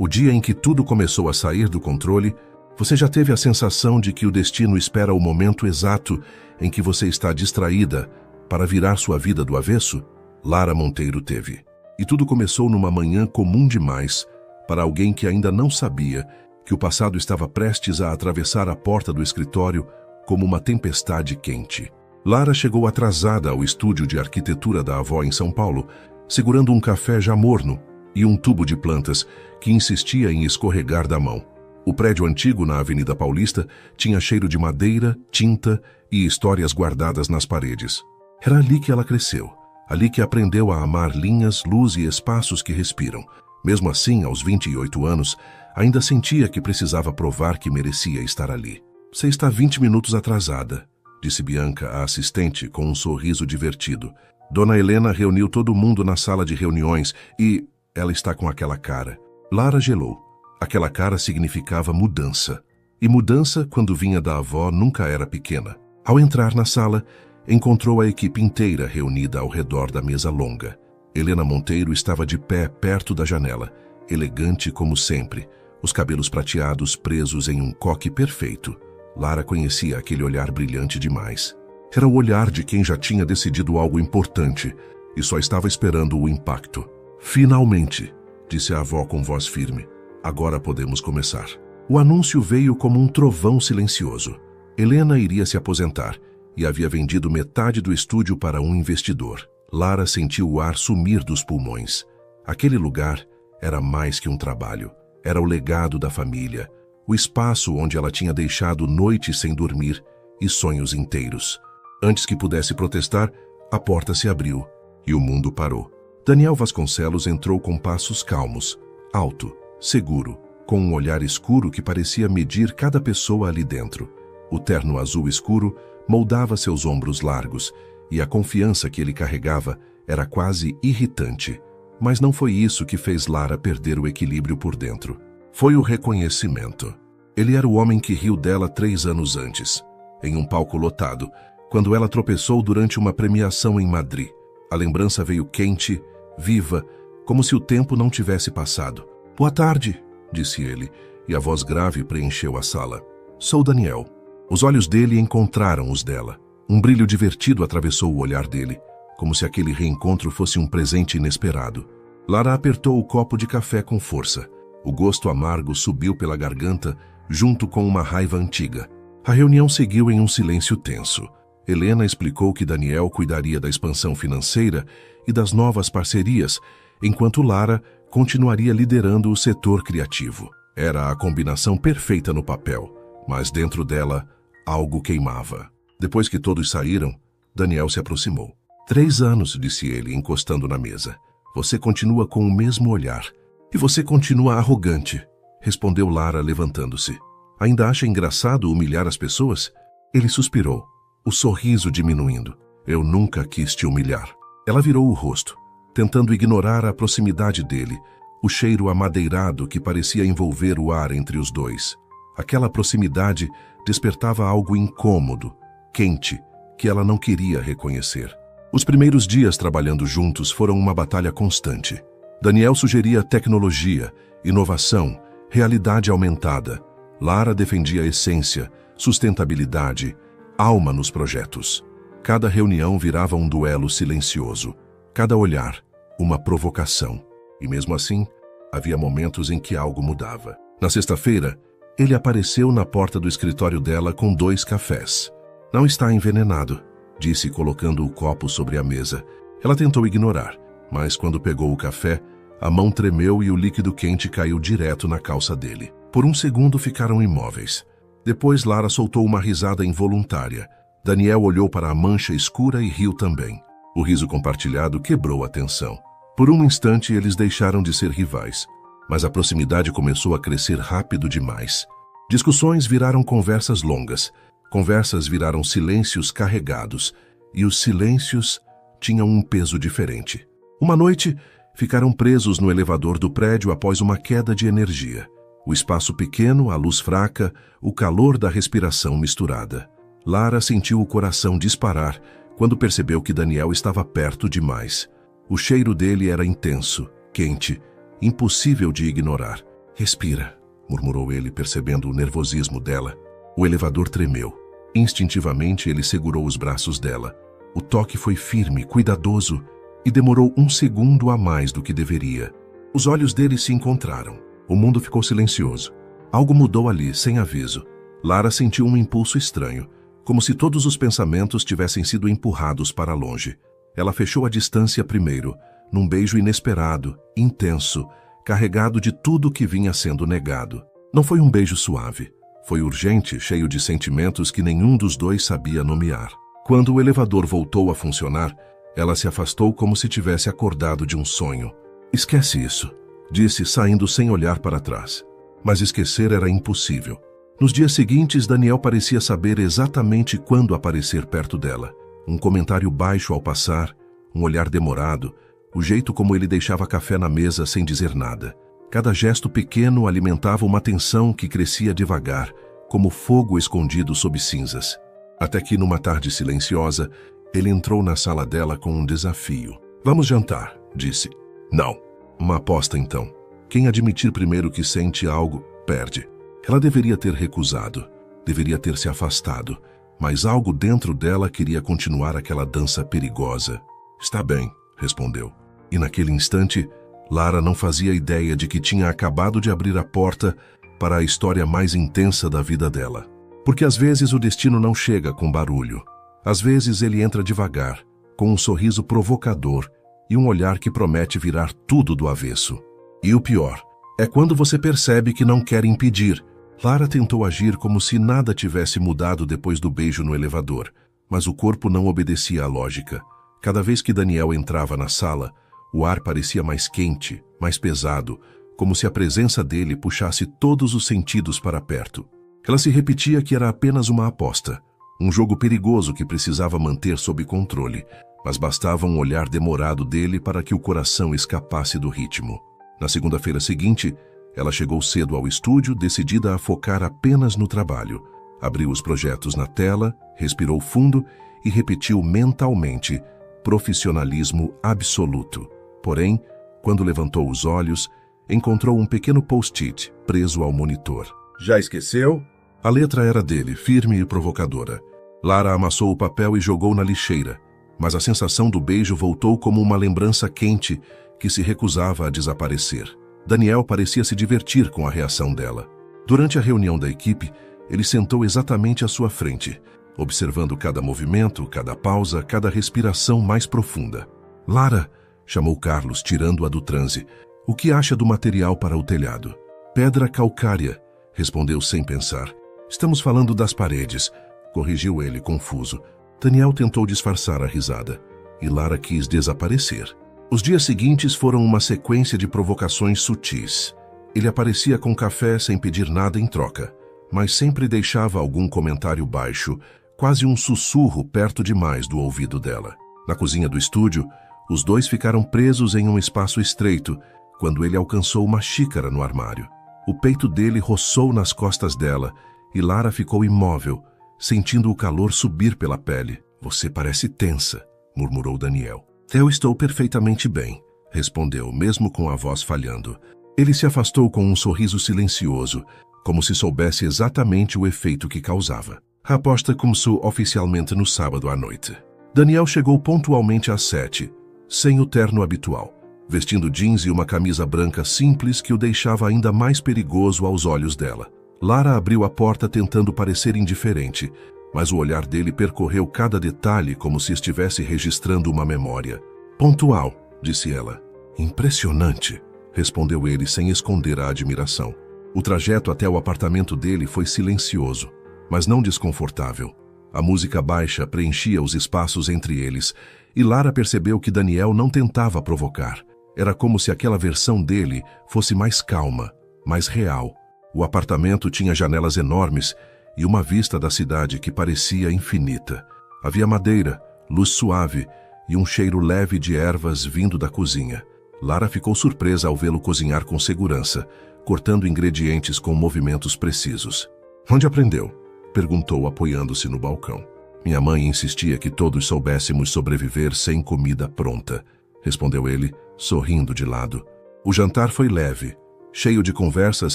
O dia em que tudo começou a sair do controle, você já teve a sensação de que o destino espera o momento exato em que você está distraída para virar sua vida do avesso? Lara Monteiro teve. E tudo começou numa manhã comum demais para alguém que ainda não sabia que o passado estava prestes a atravessar a porta do escritório como uma tempestade quente. Lara chegou atrasada ao estúdio de arquitetura da avó em São Paulo, segurando um café já morno e um tubo de plantas que insistia em escorregar da mão. O prédio antigo na Avenida Paulista tinha cheiro de madeira, tinta e histórias guardadas nas paredes. Era ali que ela cresceu, ali que aprendeu a amar linhas, luz e espaços que respiram. Mesmo assim, aos 28 anos, ainda sentia que precisava provar que merecia estar ali. Você está 20 minutos atrasada, disse Bianca, a assistente, com um sorriso divertido. Dona Helena reuniu todo mundo na sala de reuniões e ela está com aquela cara. Lara gelou. Aquela cara significava mudança. E mudança, quando vinha da avó, nunca era pequena. Ao entrar na sala, encontrou a equipe inteira reunida ao redor da mesa longa. Helena Monteiro estava de pé perto da janela, elegante como sempre, os cabelos prateados presos em um coque perfeito. Lara conhecia aquele olhar brilhante demais. Era o olhar de quem já tinha decidido algo importante e só estava esperando o impacto. Finalmente, disse a avó com voz firme. Agora podemos começar. O anúncio veio como um trovão silencioso. Helena iria se aposentar e havia vendido metade do estúdio para um investidor. Lara sentiu o ar sumir dos pulmões. Aquele lugar era mais que um trabalho. Era o legado da família, o espaço onde ela tinha deixado noites sem dormir e sonhos inteiros. Antes que pudesse protestar, a porta se abriu e o mundo parou. Daniel Vasconcelos entrou com passos calmos, alto, seguro, com um olhar escuro que parecia medir cada pessoa ali dentro. O terno azul escuro moldava seus ombros largos e a confiança que ele carregava era quase irritante. Mas não foi isso que fez Lara perder o equilíbrio por dentro. Foi o reconhecimento. Ele era o homem que riu dela 3 anos antes, em um palco lotado, quando ela tropeçou durante uma premiação em Madrid. A lembrança veio quente, viva, como se o tempo não tivesse passado. Boa tarde, disse ele, e a voz grave preencheu a sala. Sou Daniel. Os olhos dele encontraram os dela. Um brilho divertido atravessou o olhar dele, como se aquele reencontro fosse um presente inesperado. Lara apertou o copo de café com força. O gosto amargo subiu pela garganta, junto com uma raiva antiga. A reunião seguiu em um silêncio tenso. Helena explicou que Daniel cuidaria da expansão financeira e das novas parcerias, enquanto Lara continuaria liderando o setor criativo. Era a combinação perfeita no papel, mas dentro dela, algo queimava. Depois que todos saíram, Daniel se aproximou. 3 anos, disse ele, encostando na mesa. Você continua com o mesmo olhar. E você continua arrogante, respondeu Lara, levantando-se. Ainda acha engraçado humilhar as pessoas? Ele suspirou, o sorriso diminuindo. Eu nunca quis te humilhar. Ela virou o rosto, tentando ignorar a proximidade dele, o cheiro amadeirado que parecia envolver o ar entre os dois. Aquela proximidade despertava algo incômodo, quente, que ela não queria reconhecer. Os primeiros dias trabalhando juntos foram uma batalha constante. Daniel sugeria tecnologia, inovação, realidade aumentada. Lara defendia essência, sustentabilidade, alma nos projetos. Cada reunião virava um duelo silencioso. Cada olhar, uma provocação. E mesmo assim, havia momentos em que algo mudava. Na sexta-feira, ele apareceu na porta do escritório dela com 2 cafés. Não está envenenado, disse colocando o copo sobre a mesa. Ela tentou ignorar, mas quando pegou o café, a mão tremeu e o líquido quente caiu direto na calça dele. Por um segundo ficaram imóveis. Depois Lara soltou uma risada involuntária. Daniel olhou para a mancha escura e riu também. O riso compartilhado quebrou a tensão. Por um instante eles deixaram de ser rivais, mas a proximidade começou a crescer rápido demais. Discussões viraram conversas longas, conversas viraram silêncios carregados, e os silêncios tinham um peso diferente. Uma noite, ficaram presos no elevador do prédio após uma queda de energia. O espaço pequeno, a luz fraca, o calor da respiração misturada. Lara sentiu o coração disparar quando percebeu que Daniel estava perto demais. O cheiro dele era intenso, quente, impossível de ignorar. Respira, murmurou ele, percebendo o nervosismo dela. O elevador tremeu. Instintivamente, ele segurou os braços dela. O toque foi firme, cuidadoso, e demorou 1 segundo a mais do que deveria. Os olhos dele se encontraram. O mundo ficou silencioso. Algo mudou ali, sem aviso. Lara sentiu um impulso estranho, como se todos os pensamentos tivessem sido empurrados para longe. Ela fechou a distância primeiro, num beijo inesperado, intenso, carregado de tudo que vinha sendo negado. Não foi um beijo suave. Foi urgente, cheio de sentimentos que nenhum dos dois sabia nomear. Quando o elevador voltou a funcionar, ela se afastou como se tivesse acordado de um sonho. Esquece isso, disse, saindo sem olhar para trás. Mas esquecer era impossível. Nos dias seguintes, Daniel parecia saber exatamente quando aparecer perto dela. Um comentário baixo ao passar, um olhar demorado, o jeito como ele deixava café na mesa sem dizer nada. Cada gesto pequeno alimentava uma tensão que crescia devagar, como fogo escondido sob cinzas. Até que, numa tarde silenciosa, ele entrou na sala dela com um desafio. Vamos jantar, disse. Não. Uma aposta, então. Quem admitir primeiro que sente algo, perde. Ela deveria ter recusado, deveria ter se afastado, mas algo dentro dela queria continuar aquela dança perigosa. Está bem, respondeu. E naquele instante, Lara não fazia ideia de que tinha acabado de abrir a porta para a história mais intensa da vida dela. Porque às vezes o destino não chega com barulho. Às vezes ele entra devagar, com um sorriso provocador e um olhar que promete virar tudo do avesso. E o pior é quando você percebe que não quer impedir. Lara tentou agir como se nada tivesse mudado depois do beijo no elevador, mas o corpo não obedecia à lógica. Cada vez que Daniel entrava na sala, o ar parecia mais quente, mais pesado, como se a presença dele puxasse todos os sentidos para perto. Ela se repetia que era apenas uma aposta, um jogo perigoso que precisava manter sob controle, mas bastava um olhar demorado dele para que o coração escapasse do ritmo. Na segunda-feira seguinte, ela chegou cedo ao estúdio, decidida a focar apenas no trabalho. Abriu os projetos na tela, respirou fundo e repetiu mentalmente: profissionalismo absoluto. Porém, quando levantou os olhos, encontrou um pequeno post-it preso ao monitor. Já esqueceu? A letra era dele, firme e provocadora. Lara amassou o papel e jogou na lixeira, mas a sensação do beijo voltou como uma lembrança quente que se recusava a desaparecer. Daniel parecia se divertir com a reação dela. Durante a reunião da equipe, ele sentou exatamente à sua frente, observando cada movimento, cada pausa, cada respiração mais profunda. Lara, chamou Carlos, tirando-a do transe. O que acha do material para o telhado? Pedra calcária, respondeu sem pensar. Estamos falando das paredes, corrigiu ele, confuso. Daniel tentou disfarçar a risada, e Lara quis desaparecer. Os dias seguintes foram uma sequência de provocações sutis. Ele aparecia com café sem pedir nada em troca, mas sempre deixava algum comentário baixo, quase um sussurro perto demais do ouvido dela. Na cozinha do estúdio, os dois ficaram presos em um espaço estreito, quando ele alcançou uma xícara no armário. O peito dele roçou nas costas dela, e Lara ficou imóvel, sentindo o calor subir pela pele. Você parece tensa, murmurou Daniel. Eu estou perfeitamente bem, respondeu, mesmo com a voz falhando. Ele se afastou com um sorriso silencioso, como se soubesse exatamente o efeito que causava. A aposta começou oficialmente no sábado à noite. Daniel chegou pontualmente às 7, sem o terno habitual, vestindo jeans e uma camisa branca simples que o deixava ainda mais perigoso aos olhos dela. Lara abriu a porta tentando parecer indiferente, mas o olhar dele percorreu cada detalhe como se estivesse registrando uma memória. Pontual, disse ela. Impressionante, respondeu ele sem esconder a admiração. O trajeto até o apartamento dele foi silencioso, mas não desconfortável. A música baixa preenchia os espaços entre eles, e Lara percebeu que Daniel não tentava provocar. Era como se aquela versão dele fosse mais calma, mais real. O apartamento tinha janelas enormes e uma vista da cidade que parecia infinita. Havia madeira, luz suave e um cheiro leve de ervas vindo da cozinha. Lara ficou surpresa ao vê-lo cozinhar com segurança, cortando ingredientes com movimentos precisos. Onde aprendeu? Perguntou, apoiando-se no balcão. Minha mãe insistia que todos soubéssemos sobreviver sem comida pronta, respondeu ele, sorrindo de lado. O jantar foi leve, cheio de conversas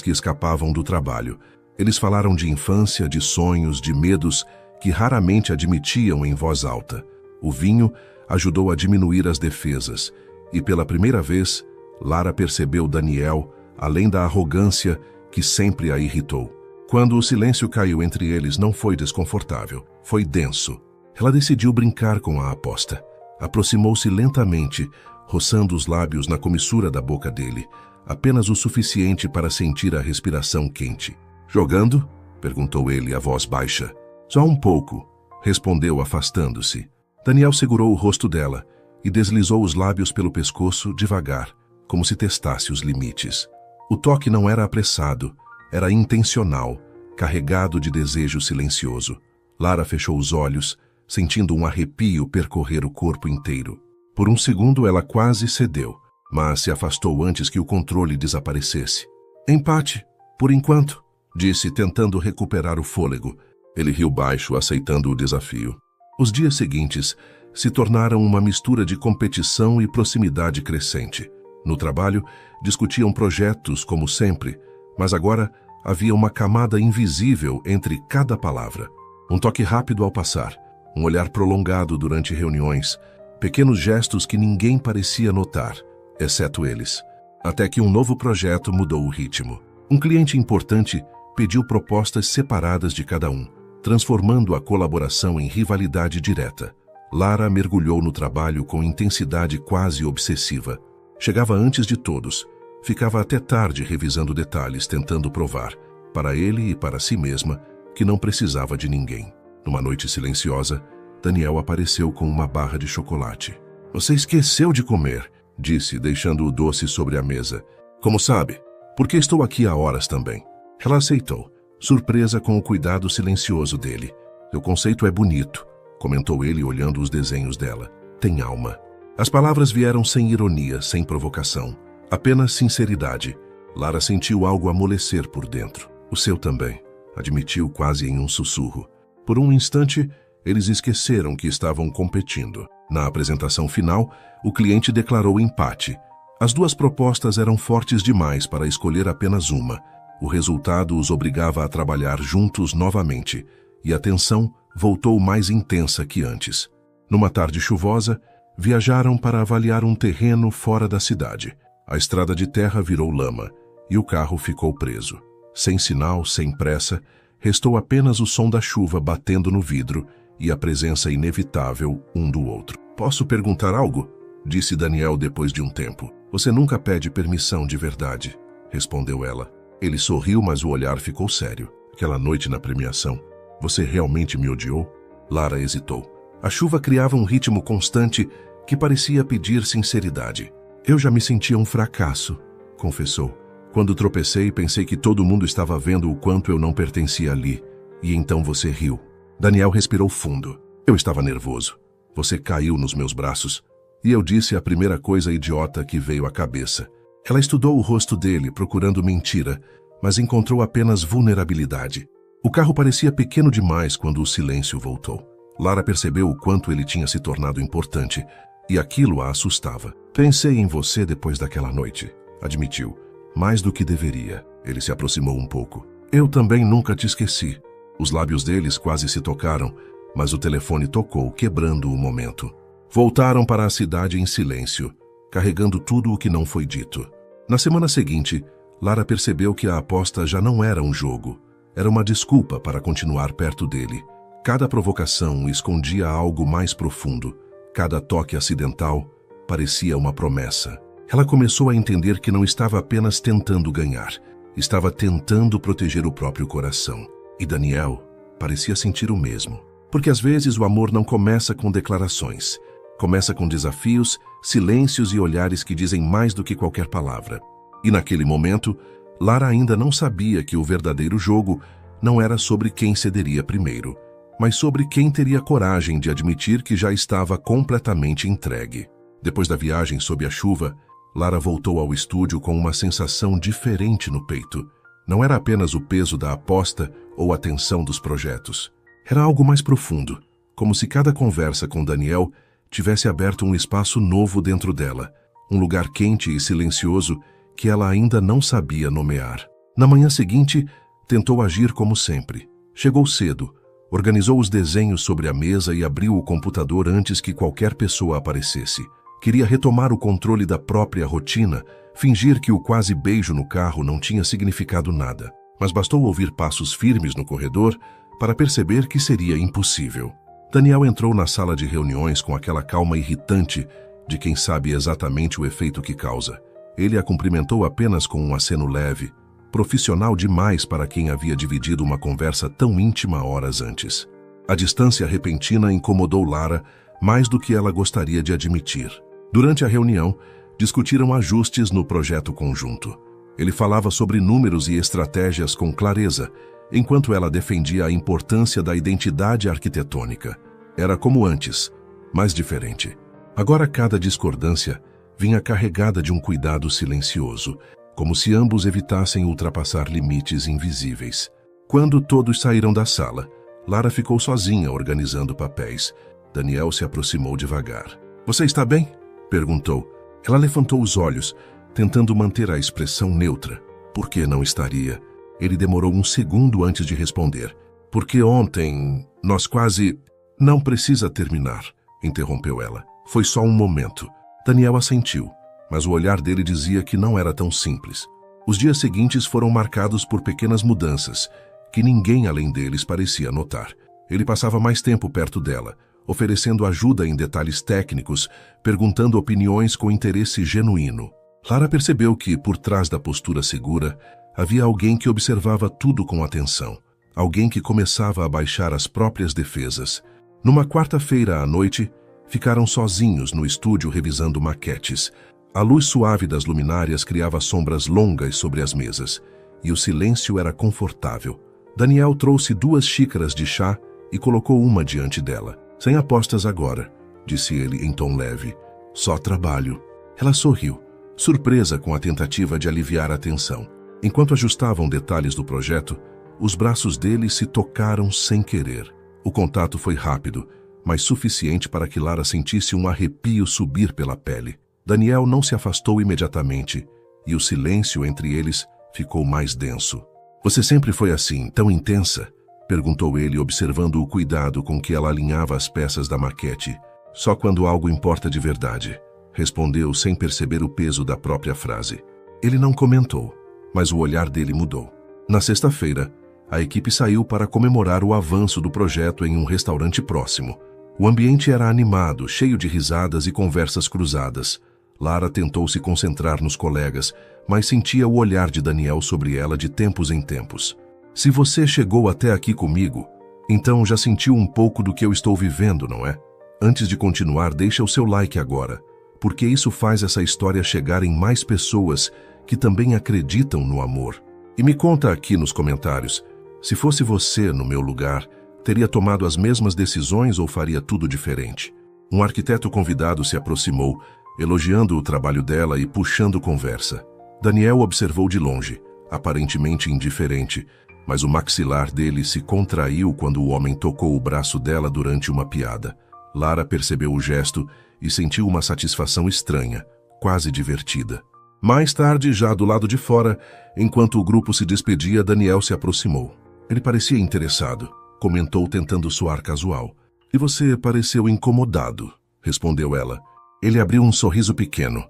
que escapavam do trabalho. Eles falaram de infância, de sonhos, de medos que raramente admitiam em voz alta. O vinho ajudou a diminuir as defesas, e pela primeira vez, Lara percebeu Daniel, além da arrogância que sempre a irritou. Quando o silêncio caiu entre eles, não foi desconfortável, foi denso. Ela decidiu brincar com a aposta. Aproximou-se lentamente, roçando os lábios na comissura da boca dele, apenas o suficiente para sentir a respiração quente. "Jogando?" perguntou ele, a voz baixa. "Só um pouco", respondeu, afastando-se. Daniel segurou o rosto dela e deslizou os lábios pelo pescoço devagar, como se testasse os limites. O toque não era apressado, era intencional, carregado de desejo silencioso. Lara fechou os olhos, sentindo um arrepio percorrer o corpo inteiro. Por um segundo ela quase cedeu, mas se afastou antes que o controle desaparecesse. "Empate, por enquanto", disse, tentando recuperar o fôlego. Ele riu baixo, aceitando o desafio. Os dias seguintes se tornaram uma mistura de competição e proximidade crescente. No trabalho, discutiam projetos como sempre, mas agora havia uma camada invisível entre cada palavra. Um toque rápido ao passar, um olhar prolongado durante reuniões, pequenos gestos que ninguém parecia notar, exceto eles. Até que um novo projeto mudou o ritmo. Um cliente importante pediu propostas separadas de cada um, transformando a colaboração em rivalidade direta. Lara mergulhou no trabalho com intensidade quase obsessiva. Chegava antes de todos, ficava até tarde revisando detalhes, tentando provar, para ele e para si mesma, que não precisava de ninguém. Numa noite silenciosa, Daniel apareceu com uma barra de chocolate. "Você esqueceu de comer", disse, deixando o doce sobre a mesa. "Como sabe? Porque estou aqui há horas também." Ela aceitou, surpresa com o cuidado silencioso dele. "Seu conceito é bonito", comentou ele olhando os desenhos dela. "Tem alma." As palavras vieram sem ironia, sem provocação. Apenas sinceridade. Lara sentiu algo amolecer por dentro. "O seu também", admitiu quase em um sussurro. Por um instante, eles esqueceram que estavam competindo. Na apresentação final, o cliente declarou empate. As duas propostas eram fortes demais para escolher apenas uma. O resultado os obrigava a trabalhar juntos novamente, e a tensão voltou mais intensa que antes. Numa tarde chuvosa, viajaram para avaliar um terreno fora da cidade. A estrada de terra virou lama, e o carro ficou preso. Sem sinal, sem pressa, restou apenas o som da chuva batendo no vidro e a presença inevitável um do outro. "Posso perguntar algo?", disse Daniel depois de um tempo. "Você nunca pede permissão de verdade", respondeu ela. Ele sorriu, mas o olhar ficou sério. "Aquela noite na premiação, você realmente me odiou?" Lara hesitou. A chuva criava um ritmo constante que parecia pedir sinceridade. "Eu já me sentia um fracasso", confessou. "Quando tropecei, pensei que todo mundo estava vendo o quanto eu não pertencia ali. E então você riu." Daniel respirou fundo. "Eu estava nervoso. Você caiu nos meus braços. E eu disse a primeira coisa idiota que veio à cabeça." Ela estudou o rosto dele, procurando mentira, mas encontrou apenas vulnerabilidade. O carro parecia pequeno demais quando o silêncio voltou. Lara percebeu o quanto ele tinha se tornado importante, e aquilo a assustava. "Pensei em você depois daquela noite", admitiu. "Mais do que deveria." Ele se aproximou um pouco. "Eu também nunca te esqueci." Os lábios deles quase se tocaram, mas o telefone tocou, quebrando o momento. Voltaram para a cidade em silêncio, carregando tudo o que não foi dito. Na semana seguinte, Lara percebeu que a aposta já não era um jogo. Era uma desculpa para continuar perto dele. Cada provocação escondia algo mais profundo. Cada toque acidental parecia uma promessa. Ela começou a entender que não estava apenas tentando ganhar, estava tentando proteger o próprio coração. E Daniel parecia sentir o mesmo. Porque às vezes o amor não começa com declarações. Começa com desafios, silêncios e olhares que dizem mais do que qualquer palavra. E naquele momento, Lara ainda não sabia que o verdadeiro jogo não era sobre quem cederia primeiro, mas sobre quem teria coragem de admitir que já estava completamente entregue. Depois da viagem sob a chuva, Lara voltou ao estúdio com uma sensação diferente no peito. Não era apenas o peso da aposta ou a tensão dos projetos. Era algo mais profundo, como se cada conversa com Daniel tivesse aberto um espaço novo dentro dela, um lugar quente e silencioso que ela ainda não sabia nomear. Na manhã seguinte, tentou agir como sempre. Chegou cedo, organizou os desenhos sobre a mesa e abriu o computador antes que qualquer pessoa aparecesse. Queria retomar o controle da própria rotina, fingir que o quase beijo no carro não tinha significado nada. Mas bastou ouvir passos firmes no corredor para perceber que seria impossível. Daniel entrou na sala de reuniões com aquela calma irritante de quem sabe exatamente o efeito que causa. Ele a cumprimentou apenas com um aceno leve, profissional demais para quem havia dividido uma conversa tão íntima horas antes. A distância repentina incomodou Lara mais do que ela gostaria de admitir. Durante a reunião, discutiram ajustes no projeto conjunto. Ele falava sobre números e estratégias com clareza, enquanto ela defendia a importância da identidade arquitetônica. Era como antes, mas diferente. Agora cada discordância vinha carregada de um cuidado silencioso, como se ambos evitassem ultrapassar limites invisíveis. Quando todos saíram da sala, Lara ficou sozinha organizando papéis. Daniel se aproximou devagar. "Você está bem?" perguntou. Ela levantou os olhos, tentando manter a expressão neutra. Por que não estaria? Ele demorou um segundo antes de responder. "Porque ontem nós quase..." "Não precisa terminar", interrompeu ela. "Foi só um momento." Daniel assentiu, mas o olhar dele dizia que não era tão simples. Os dias seguintes foram marcados por pequenas mudanças, que ninguém além deles parecia notar. Ele passava mais tempo perto dela, oferecendo ajuda em detalhes técnicos, perguntando opiniões com interesse genuíno. Lara percebeu que, por trás da postura segura, havia alguém que observava tudo com atenção. Alguém que começava a baixar as próprias defesas. Numa quarta-feira à noite, ficaram sozinhos no estúdio revisando maquetes. A luz suave das luminárias criava sombras longas sobre as mesas, e o silêncio era confortável. Daniel trouxe 2 xícaras de chá e colocou uma diante dela. "Sem apostas agora", disse ele em tom leve. "Só trabalho." Ela sorriu, surpresa com a tentativa de aliviar a tensão. Enquanto ajustavam detalhes do projeto, os braços dele se tocaram sem querer. O contato foi rápido, mas suficiente para que Lara sentisse um arrepio subir pela pele. Daniel não se afastou imediatamente, e o silêncio entre eles ficou mais denso. "Você sempre foi assim, tão intensa?" perguntou ele, observando o cuidado com que ela alinhava as peças da maquete. "Só quando algo importa de verdade", respondeu sem perceber o peso da própria frase. Ele não comentou, mas o olhar dele mudou. Na sexta-feira, a equipe saiu para comemorar o avanço do projeto em um restaurante próximo. O ambiente era animado, cheio de risadas e conversas cruzadas. Lara tentou se concentrar nos colegas, mas sentia o olhar de Daniel sobre ela de tempos em tempos. "Se você chegou até aqui comigo, então já sentiu um pouco do que eu estou vivendo, não é? Antes de continuar, deixa o seu like agora, porque isso faz essa história chegar em mais pessoas que também acreditam no amor. E me conta aqui nos comentários, se fosse você no meu lugar, teria tomado as mesmas decisões ou faria tudo diferente?" Um arquiteto convidado se aproximou, elogiando o trabalho dela e puxando conversa. Daniel observou de longe, aparentemente indiferente, mas o maxilar dele se contraiu quando o homem tocou o braço dela durante uma piada. Lara percebeu o gesto e sentiu uma satisfação estranha, quase divertida. Mais tarde, já do lado de fora, enquanto o grupo se despedia, Daniel se aproximou. Ele parecia interessado, comentou tentando soar casual. "E você pareceu incomodado", respondeu ela. Ele abriu um sorriso pequeno.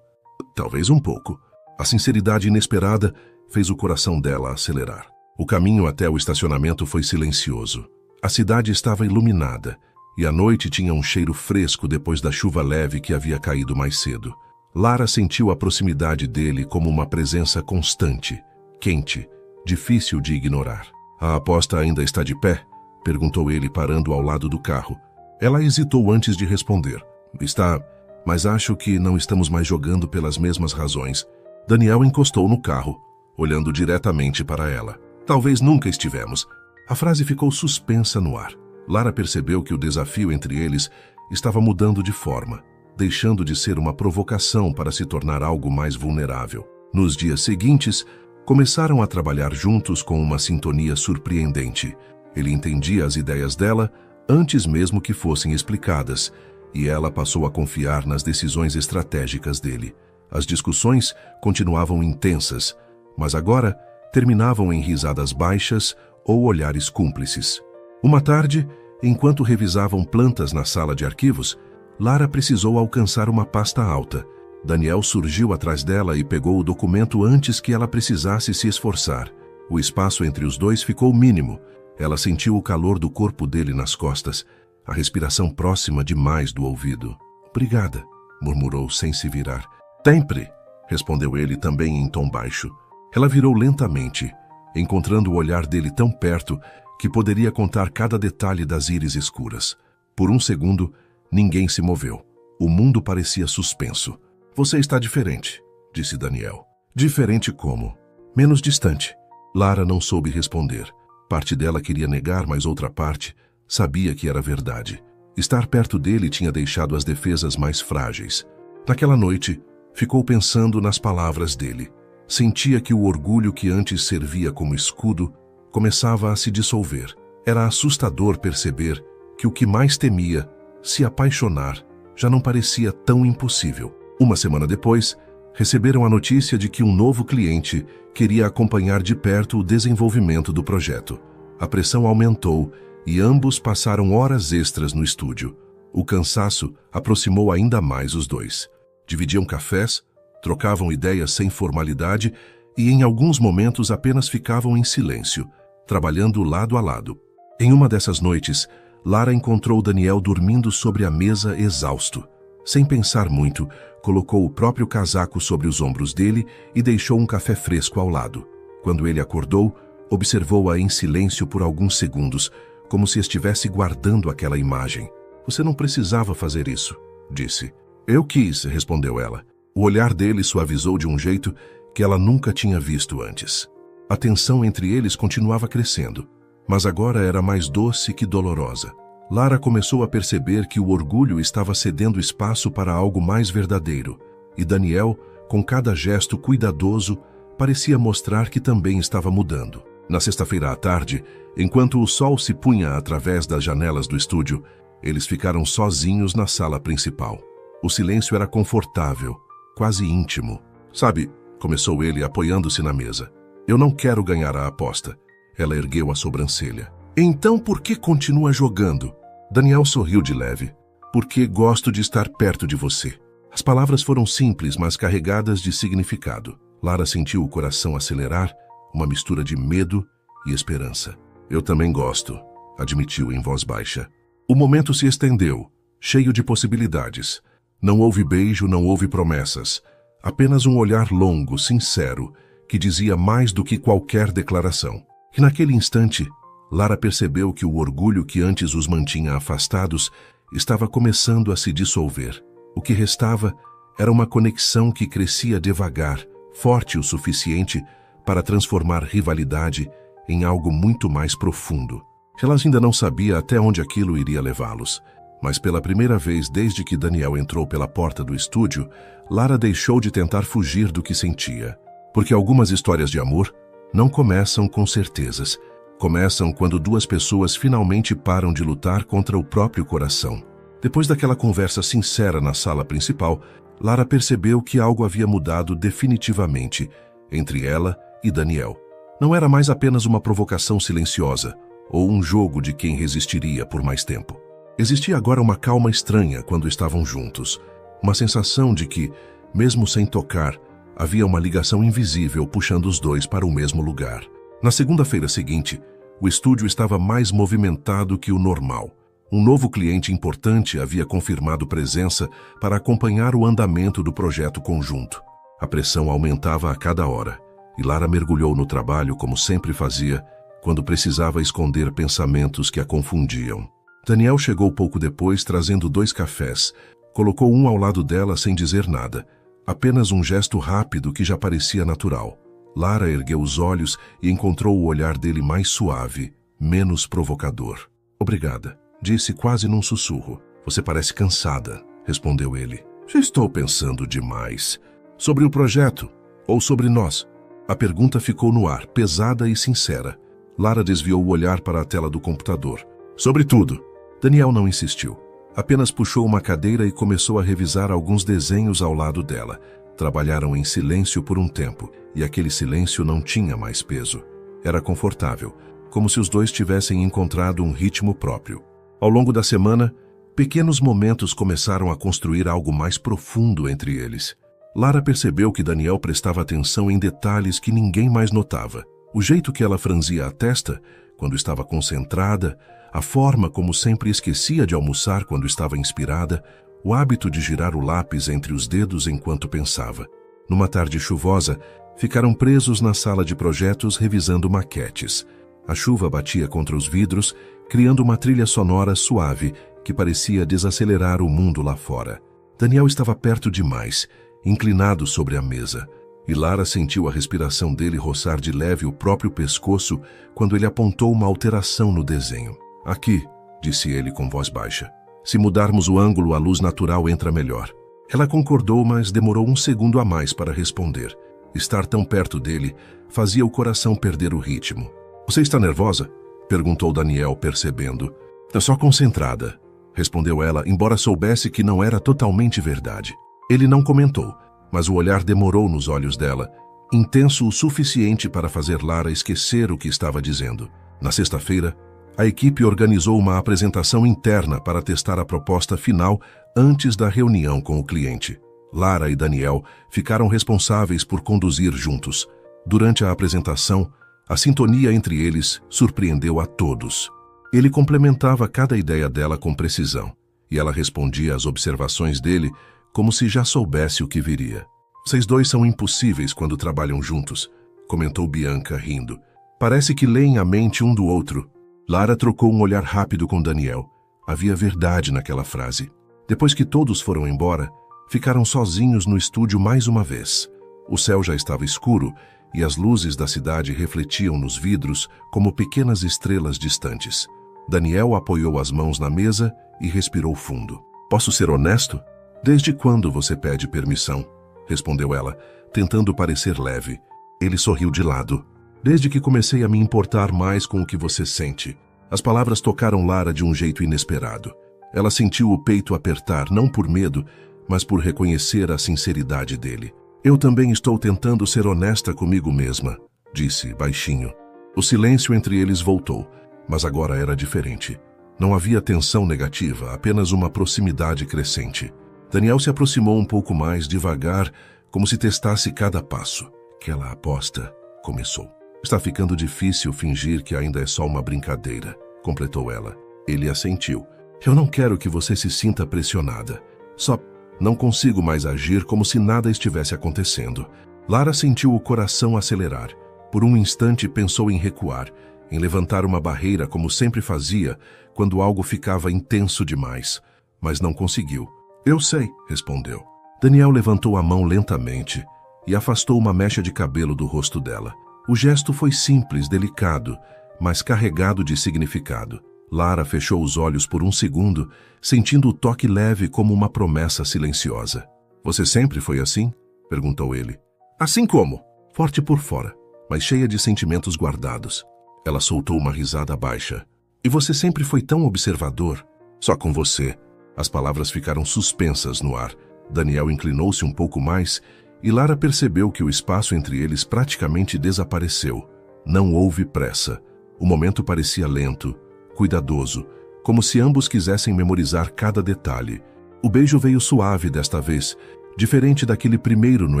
"Talvez um pouco." A sinceridade inesperada fez o coração dela acelerar. O caminho até o estacionamento foi silencioso. A cidade estava iluminada, e a noite tinha um cheiro fresco depois da chuva leve que havia caído mais cedo. Lara sentiu a proximidade dele como uma presença constante, quente, difícil de ignorar. "A aposta ainda está de pé?" perguntou ele, parando ao lado do carro. Ela hesitou antes de responder. "Está, mas acho que não estamos mais jogando pelas mesmas razões." Daniel encostou no carro, olhando diretamente para ela. "Talvez nunca estivemos." A frase ficou suspensa no ar. Lara percebeu que o desafio entre eles estava mudando de forma, deixando de ser uma provocação para se tornar algo mais vulnerável. Nos dias seguintes, começaram a trabalhar juntos com uma sintonia surpreendente. Ele entendia as ideias dela antes mesmo que fossem explicadas, e ela passou a confiar nas decisões estratégicas dele. As discussões continuavam intensas, mas agora terminavam em risadas baixas ou olhares cúmplices. Uma tarde, enquanto revisavam plantas na sala de arquivos, Lara precisou alcançar uma pasta alta. Daniel surgiu atrás dela e pegou o documento antes que ela precisasse se esforçar. O espaço entre os dois ficou mínimo. Ela sentiu o calor do corpo dele nas costas, a respiração próxima demais do ouvido. "Obrigada", murmurou sem se virar. "Sempre", respondeu ele também em tom baixo. Ela virou lentamente, encontrando o olhar dele tão perto que poderia contar cada detalhe das íris escuras. Por um segundo, ninguém se moveu. O mundo parecia suspenso. "Você está diferente", disse Daniel. "Diferente como?" "Menos distante." Lara não soube responder. Parte dela queria negar, mas outra parte sabia que era verdade. Estar perto dele tinha deixado as defesas mais frágeis. Naquela noite, ficou pensando nas palavras dele. Sentia que o orgulho que antes servia como escudo começava a se dissolver. Era assustador perceber que o que mais temia, se apaixonar, já não parecia tão impossível. Uma semana depois, receberam a notícia de que um novo cliente queria acompanhar de perto o desenvolvimento do projeto. A pressão aumentou e ambos passaram horas extras no estúdio. O cansaço aproximou ainda mais os dois. Dividiam cafés, trocavam ideias sem formalidade e em alguns momentos apenas ficavam em silêncio, trabalhando lado a lado. Em uma dessas noites, Lara encontrou Daniel dormindo sobre a mesa exausto. Sem pensar muito, colocou o próprio casaco sobre os ombros dele e deixou um café fresco ao lado. Quando ele acordou, observou-a em silêncio por alguns segundos, como se estivesse guardando aquela imagem. "Você não precisava fazer isso", disse. "Eu quis", respondeu ela. O olhar dele suavizou de um jeito que ela nunca tinha visto antes. A tensão entre eles continuava crescendo, mas agora era mais doce que dolorosa. Lara começou a perceber que o orgulho estava cedendo espaço para algo mais verdadeiro, e Daniel, com cada gesto cuidadoso, parecia mostrar que também estava mudando. Na sexta-feira à tarde, enquanto o sol se punha através das janelas do estúdio, eles ficaram sozinhos na sala principal. O silêncio era confortável, quase íntimo. "Sabe", começou ele apoiando-se na mesa, "eu não quero ganhar a aposta." Ela ergueu a sobrancelha. "Então por que continua jogando?" Daniel sorriu de leve. "Porque gosto de estar perto de você." As palavras foram simples, mas carregadas de significado. Lara sentiu o coração acelerar, uma mistura de medo e esperança. "Eu também gosto", admitiu em voz baixa. O momento se estendeu, cheio de possibilidades. Não houve beijo, não houve promessas. Apenas um olhar longo, sincero, que dizia mais do que qualquer declaração. E naquele instante, Lara percebeu que o orgulho que antes os mantinha afastados estava começando a se dissolver. O que restava era uma conexão que crescia devagar, forte o suficiente para transformar rivalidade em algo muito mais profundo. Ela ainda não sabia até onde aquilo iria levá-los, mas pela primeira vez desde que Daniel entrou pela porta do estúdio, Lara deixou de tentar fugir do que sentia. Porque algumas histórias de amor não começam com certezas. Começam quando duas pessoas finalmente param de lutar contra o próprio coração. Depois daquela conversa sincera na sala principal, Lara percebeu que algo havia mudado definitivamente entre ela e Daniel. Não era mais apenas uma provocação silenciosa ou um jogo de quem resistiria por mais tempo. Existia agora uma calma estranha quando estavam juntos. Uma sensação de que, mesmo sem tocar, havia uma ligação invisível puxando os dois para o mesmo lugar. Na segunda-feira seguinte, o estúdio estava mais movimentado que o normal. Um novo cliente importante havia confirmado presença para acompanhar o andamento do projeto conjunto. A pressão aumentava a cada hora, e Lara mergulhou no trabalho como sempre fazia, quando precisava esconder pensamentos que a confundiam. Daniel chegou pouco depois trazendo 2 cafés, colocou um ao lado dela sem dizer nada, apenas um gesto rápido que já parecia natural. Lara ergueu os olhos e encontrou o olhar dele mais suave, menos provocador. "Obrigada", disse quase num sussurro. "Você parece cansada", respondeu ele. "Já estou pensando demais. Sobre o projeto ou sobre nós?" A pergunta ficou no ar, pesada e sincera. Lara desviou o olhar para a tela do computador. "Sobre tudo." Daniel não insistiu. Apenas puxou uma cadeira e começou a revisar alguns desenhos ao lado dela. Trabalharam em silêncio por um tempo, e aquele silêncio não tinha mais peso. Era confortável, como se os dois tivessem encontrado um ritmo próprio. Ao longo da semana, pequenos momentos começaram a construir algo mais profundo entre eles. Lara percebeu que Daniel prestava atenção em detalhes que ninguém mais notava. O jeito que ela franzia a testa quando estava concentrada, a forma como sempre esquecia de almoçar quando estava inspirada, o hábito de girar o lápis entre os dedos enquanto pensava. Numa tarde chuvosa, ficaram presos na sala de projetos revisando maquetes. A chuva batia contra os vidros, criando uma trilha sonora suave que parecia desacelerar o mundo lá fora. Daniel estava perto demais, inclinado sobre a mesa, e Lara sentiu a respiração dele roçar de leve o próprio pescoço quando ele apontou uma alteração no desenho. Aqui, disse ele com voz baixa. Se mudarmos o ângulo, a luz natural entra melhor. Ela concordou, mas demorou um segundo a mais para responder. Estar tão perto dele fazia o coração perder o ritmo. Você está nervosa? Perguntou Daniel, percebendo. Só concentrada, respondeu ela, embora soubesse que não era totalmente verdade. Ele não comentou, mas o olhar demorou nos olhos dela, intenso o suficiente para fazer Lara esquecer o que estava dizendo. Na sexta-feira, a equipe organizou uma apresentação interna para testar a proposta final antes da reunião com o cliente. Lara e Daniel ficaram responsáveis por conduzir juntos. Durante a apresentação, a sintonia entre eles surpreendeu a todos. Ele complementava cada ideia dela com precisão, e ela respondia às observações dele como se já soubesse o que viria. Vocês dois são impossíveis quando trabalham juntos, comentou Bianca, rindo. Parece que leem a mente um do outro. Lara trocou um olhar rápido com Daniel. Havia verdade naquela frase. Depois que todos foram embora, ficaram sozinhos no estúdio mais uma vez. O céu já estava escuro e as luzes da cidade refletiam nos vidros como pequenas estrelas distantes. Daniel apoiou as mãos na mesa e respirou fundo. Posso ser honesto? Desde quando você pede permissão? Respondeu ela, tentando parecer leve. Ele sorriu de lado. Desde que comecei a me importar mais com o que você sente. As palavras tocaram Lara de um jeito inesperado. Ela sentiu o peito apertar, não por medo, mas por reconhecer a sinceridade dele. Eu também estou tentando ser honesta comigo mesma, disse, baixinho. O silêncio entre eles voltou, mas agora era diferente. Não havia tensão negativa, apenas uma proximidade crescente. Daniel se aproximou um pouco mais, devagar, como se testasse cada passo. Aquela aposta começou. Está ficando difícil fingir que ainda é só uma brincadeira, completou ela. Ele assentiu. Eu não quero que você se sinta pressionada. Só não consigo mais agir como se nada estivesse acontecendo. Lara sentiu o coração acelerar. Por um instante pensou em recuar, em levantar uma barreira como sempre fazia quando algo ficava intenso demais, mas não conseguiu. Eu sei, respondeu. Daniel levantou a mão lentamente e afastou uma mecha de cabelo do rosto dela. O gesto foi simples, delicado, mas carregado de significado. Lara fechou os olhos por um segundo, sentindo o toque leve como uma promessa silenciosa. Você sempre foi assim? Perguntou ele. Assim como? Forte por fora, mas cheia de sentimentos guardados. Ela soltou uma risada baixa. E você sempre foi tão observador? Só com você. As palavras ficaram suspensas no ar. Daniel inclinou-se um pouco mais e Lara percebeu que o espaço entre eles praticamente desapareceu. Não houve pressa. O momento parecia lento, cuidadoso, como se ambos quisessem memorizar cada detalhe. O beijo veio suave desta vez, diferente daquele primeiro no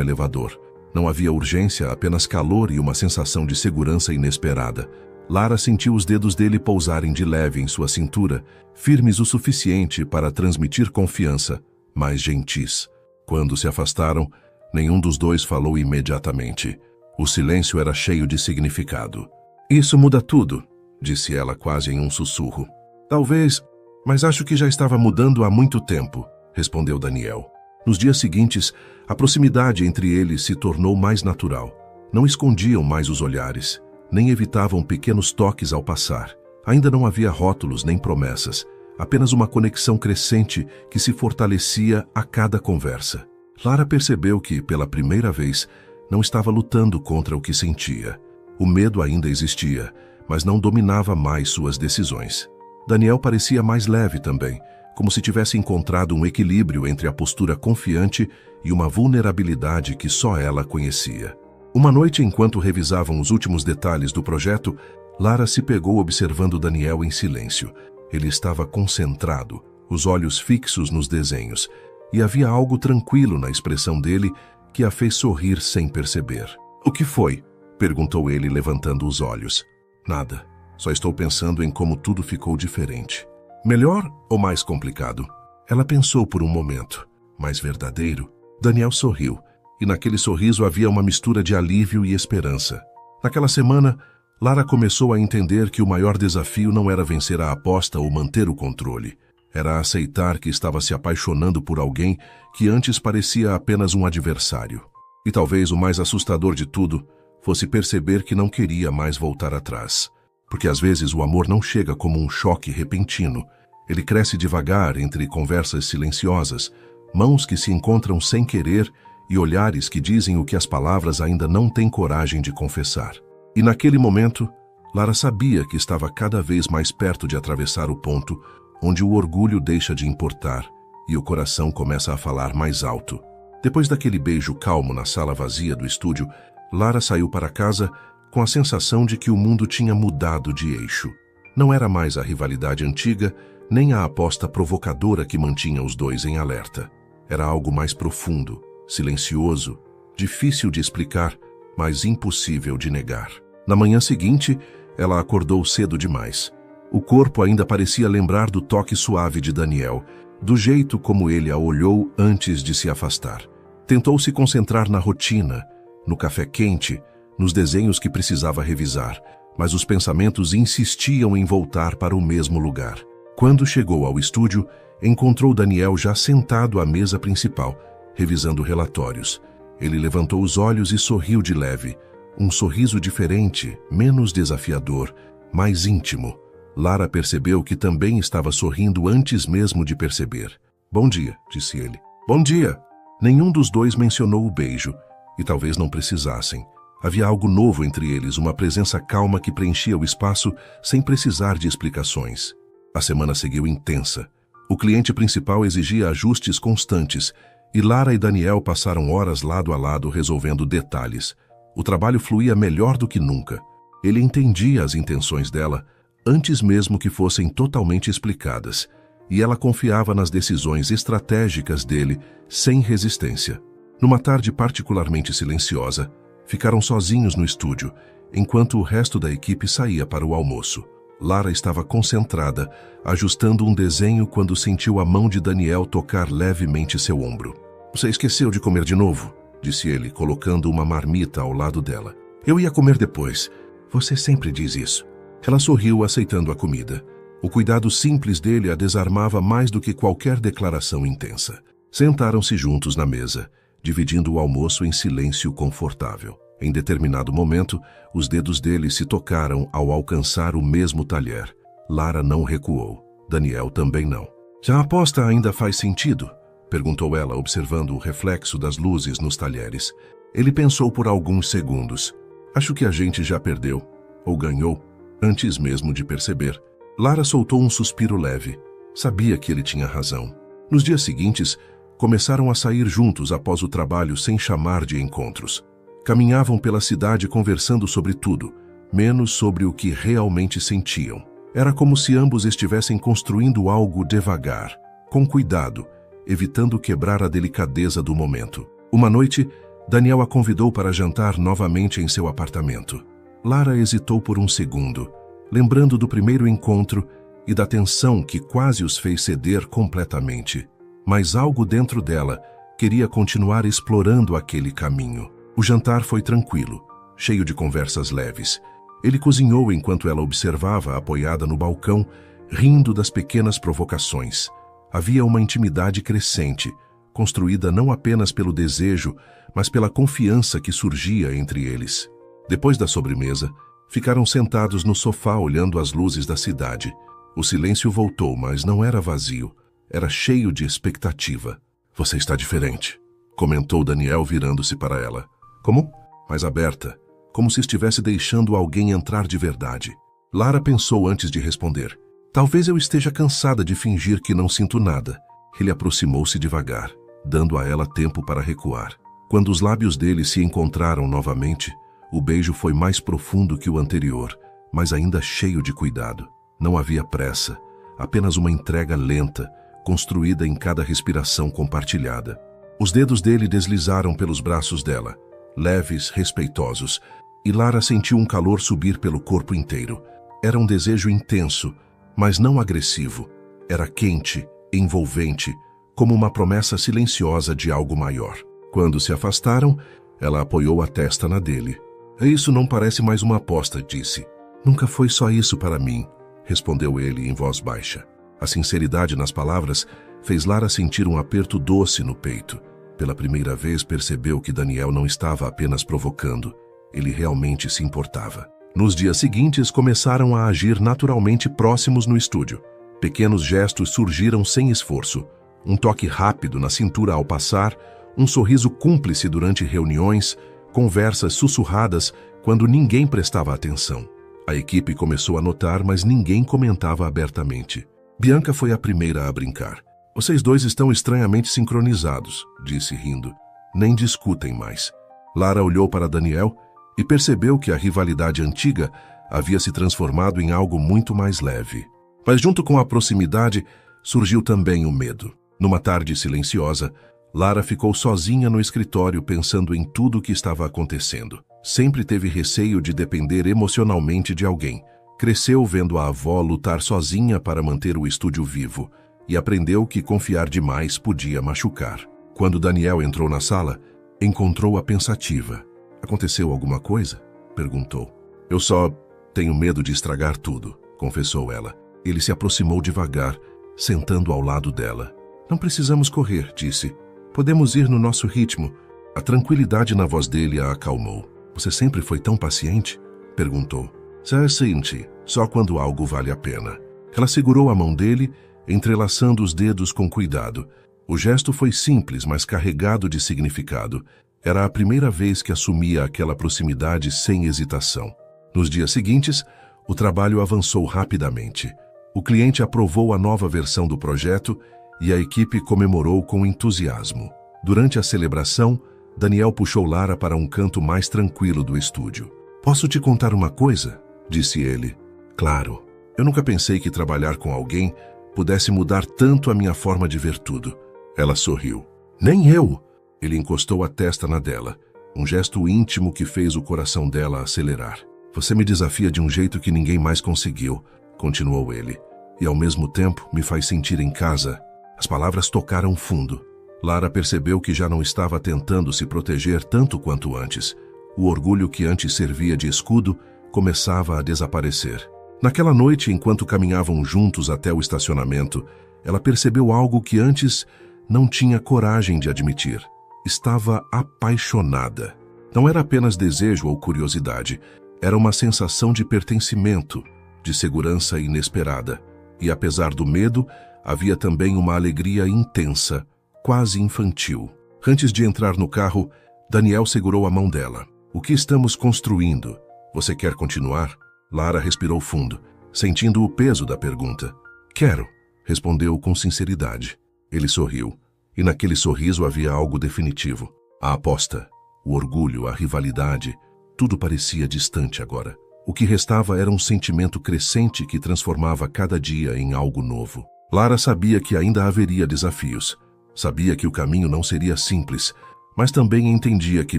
elevador. Não havia urgência, apenas calor e uma sensação de segurança inesperada. Lara sentiu os dedos dele pousarem de leve em sua cintura, firmes o suficiente para transmitir confiança, mas gentis. Quando se afastaram, nenhum dos dois falou imediatamente. O silêncio era cheio de significado. Isso muda tudo, disse ela quase em um sussurro. Talvez, mas acho que já estava mudando há muito tempo, respondeu Daniel. Nos dias seguintes, a proximidade entre eles se tornou mais natural. Não escondiam mais os olhares, nem evitavam pequenos toques ao passar. Ainda não havia rótulos nem promessas, apenas uma conexão crescente que se fortalecia a cada conversa. Lara percebeu que, pela primeira vez, não estava lutando contra o que sentia. O medo ainda existia, mas não dominava mais suas decisões. Daniel parecia mais leve também, como se tivesse encontrado um equilíbrio entre a postura confiante e uma vulnerabilidade que só ela conhecia. Uma noite, enquanto revisavam os últimos detalhes do projeto, Lara se pegou observando Daniel em silêncio. Ele estava concentrado, os olhos fixos nos desenhos, e havia algo tranquilo na expressão dele que a fez sorrir sem perceber. "O que foi?" perguntou ele, levantando os olhos. "Nada. Só estou pensando em como tudo ficou diferente." "Melhor ou mais complicado?" Ela pensou por um momento. "Mais verdadeiro?" Daniel sorriu, e naquele sorriso havia uma mistura de alívio e esperança. Naquela semana, Lara começou a entender que o maior desafio não era vencer a aposta ou manter o controle. Era aceitar que estava se apaixonando por alguém que antes parecia apenas um adversário. E talvez o mais assustador de tudo fosse perceber que não queria mais voltar atrás. Porque às vezes o amor não chega como um choque repentino. Ele cresce devagar entre conversas silenciosas, mãos que se encontram sem querer e olhares que dizem o que as palavras ainda não têm coragem de confessar. E naquele momento, Lara sabia que estava cada vez mais perto de atravessar o ponto onde o orgulho deixa de importar e o coração começa a falar mais alto. Depois daquele beijo calmo na sala vazia do estúdio, Lara saiu para casa com a sensação de que o mundo tinha mudado de eixo. Não era mais a rivalidade antiga, nem a aposta provocadora que mantinha os dois em alerta. Era algo mais profundo, silencioso, difícil de explicar, mas impossível de negar. Na manhã seguinte, ela acordou cedo demais. O corpo ainda parecia lembrar do toque suave de Daniel, do jeito como ele a olhou antes de se afastar. Tentou se concentrar na rotina, no café quente, nos desenhos que precisava revisar, mas os pensamentos insistiam em voltar para o mesmo lugar. Quando chegou ao estúdio, encontrou Daniel já sentado à mesa principal, revisando relatórios. Ele levantou os olhos e sorriu de leve, um sorriso diferente, menos desafiador, mais íntimo. Lara percebeu que também estava sorrindo antes mesmo de perceber. "Bom dia", disse ele. "Bom dia." Nenhum dos dois mencionou o beijo, e talvez não precisassem. Havia algo novo entre eles, uma presença calma que preenchia o espaço sem precisar de explicações. A semana seguiu intensa. O cliente principal exigia ajustes constantes, e Lara e Daniel passaram horas lado a lado resolvendo detalhes. O trabalho fluía melhor do que nunca. Ele entendia as intenções dela, antes mesmo que fossem totalmente explicadas, e ela confiava nas decisões estratégicas dele sem resistência. Numa tarde particularmente silenciosa, ficaram sozinhos no estúdio, enquanto o resto da equipe saía para o almoço. Lara estava concentrada, ajustando um desenho quando sentiu a mão de Daniel tocar levemente seu ombro. "Você esqueceu de comer de novo?", disse ele, colocando uma marmita ao lado dela. "Eu ia comer depois. Você sempre diz isso." Ela sorriu, aceitando a comida. O cuidado simples dele a desarmava mais do que qualquer declaração intensa. Sentaram-se juntos na mesa, dividindo o almoço em silêncio confortável. Em determinado momento, os dedos dele se tocaram ao alcançar o mesmo talher. Lara não recuou. Daniel também não. "Já a aposta ainda faz sentido?", perguntou ela, observando o reflexo das luzes nos talheres. Ele pensou por alguns segundos. "Acho que a gente já perdeu, ou ganhou, antes mesmo de perceber." Lara soltou um suspiro leve. Sabia que ele tinha razão. Nos dias seguintes, começaram a sair juntos após o trabalho sem chamar de encontros. Caminhavam pela cidade conversando sobre tudo, menos sobre o que realmente sentiam. Era como se ambos estivessem construindo algo devagar, com cuidado, evitando quebrar a delicadeza do momento. Uma noite, Daniel a convidou para jantar novamente em seu apartamento. Lara hesitou por um segundo, lembrando do primeiro encontro e da tensão que quase os fez ceder completamente. Mas algo dentro dela queria continuar explorando aquele caminho. O jantar foi tranquilo, cheio de conversas leves. Ele cozinhou enquanto ela observava, apoiada no balcão, rindo das pequenas provocações. Havia uma intimidade crescente, construída não apenas pelo desejo, mas pela confiança que surgia entre eles. Depois da sobremesa, ficaram sentados no sofá olhando as luzes da cidade. O silêncio voltou, mas não era vazio. Era cheio de expectativa. "Você está diferente", comentou Daniel, virando-se para ela. "Como?" Mais aberta, como se estivesse deixando alguém entrar de verdade. Lara pensou antes de responder. Talvez eu esteja cansada de fingir que não sinto nada. Ele aproximou-se devagar, dando a ela tempo para recuar. Quando os lábios dele se encontraram novamente, o beijo foi mais profundo que o anterior, mas ainda cheio de cuidado. Não havia pressa, apenas uma entrega lenta, construída em cada respiração compartilhada. Os dedos dele deslizaram pelos braços dela, leves, respeitosos, e Lara sentiu um calor subir pelo corpo inteiro. Era um desejo intenso, mas não agressivo. Era quente, envolvente, como uma promessa silenciosa de algo maior. Quando se afastaram, ela apoiou a testa na dele. Isso não parece mais uma aposta, disse. Nunca foi só isso para mim, respondeu ele em voz baixa. A sinceridade nas palavras fez Lara sentir um aperto doce no peito. Pela primeira vez percebeu que Daniel não estava apenas provocando. Ele realmente se importava. Nos dias seguintes, começaram a agir naturalmente próximos no estúdio. Pequenos gestos surgiram sem esforço. Um toque rápido na cintura ao passar, um sorriso cúmplice durante reuniões, conversas sussurradas quando ninguém prestava atenção. A equipe começou a notar, mas ninguém comentava abertamente. Bianca foi a primeira a brincar. Vocês dois estão estranhamente sincronizados, disse rindo. Nem discutem mais. Lara olhou para Daniel e percebeu que a rivalidade antiga havia se transformado em algo muito mais leve. Mas junto com a proximidade, surgiu também o medo. Numa tarde silenciosa, Lara ficou sozinha no escritório pensando em tudo o que estava acontecendo. Sempre teve receio de depender emocionalmente de alguém. Cresceu vendo a avó lutar sozinha para manter o estúdio vivo e aprendeu que confiar demais podia machucar. Quando Daniel entrou na sala, encontrou-a pensativa. Aconteceu alguma coisa? Perguntou. Eu só tenho medo de estragar tudo, confessou ela. Ele se aproximou devagar, sentando ao lado dela. Não precisamos correr, disse. Podemos ir no nosso ritmo. A tranquilidade na voz dele a acalmou. Você sempre foi tão paciente? Perguntou. Sim, só quando algo vale a pena. Ela segurou a mão dele, entrelaçando os dedos com cuidado. O gesto foi simples, mas carregado de significado. Era a primeira vez que assumia aquela proximidade sem hesitação. Nos dias seguintes, o trabalho avançou rapidamente. O cliente aprovou a nova versão do projeto e a equipe comemorou com entusiasmo. Durante a celebração, Daniel puxou Lara para um canto mais tranquilo do estúdio. Posso te contar uma coisa? Disse ele. Claro. Eu nunca pensei que trabalhar com alguém pudesse mudar tanto a minha forma de ver tudo. Ela sorriu. Nem eu! Ele encostou a testa na dela, um gesto íntimo que fez o coração dela acelerar. Você me desafia de um jeito que ninguém mais conseguiu, continuou ele, e ao mesmo tempo me faz sentir em casa. As palavras tocaram fundo. Lara percebeu que já não estava tentando se proteger tanto quanto antes. O orgulho que antes servia de escudo começava a desaparecer. Naquela noite, enquanto caminhavam juntos até o estacionamento, ela percebeu algo que antes não tinha coragem de admitir. Estava apaixonada. Não era apenas desejo ou curiosidade, era uma sensação de pertencimento, de segurança inesperada. E apesar do medo, havia também uma alegria intensa, quase infantil. Antes de entrar no carro, Daniel segurou a mão dela. O que estamos construindo? Você quer continuar? Lara respirou fundo, sentindo o peso da pergunta. Quero, respondeu com sinceridade. Ele sorriu. E naquele sorriso havia algo definitivo. A aposta, o orgulho, a rivalidade, tudo parecia distante agora. O que restava era um sentimento crescente que transformava cada dia em algo novo. Lara sabia que ainda haveria desafios. Sabia que o caminho não seria simples, mas também entendia que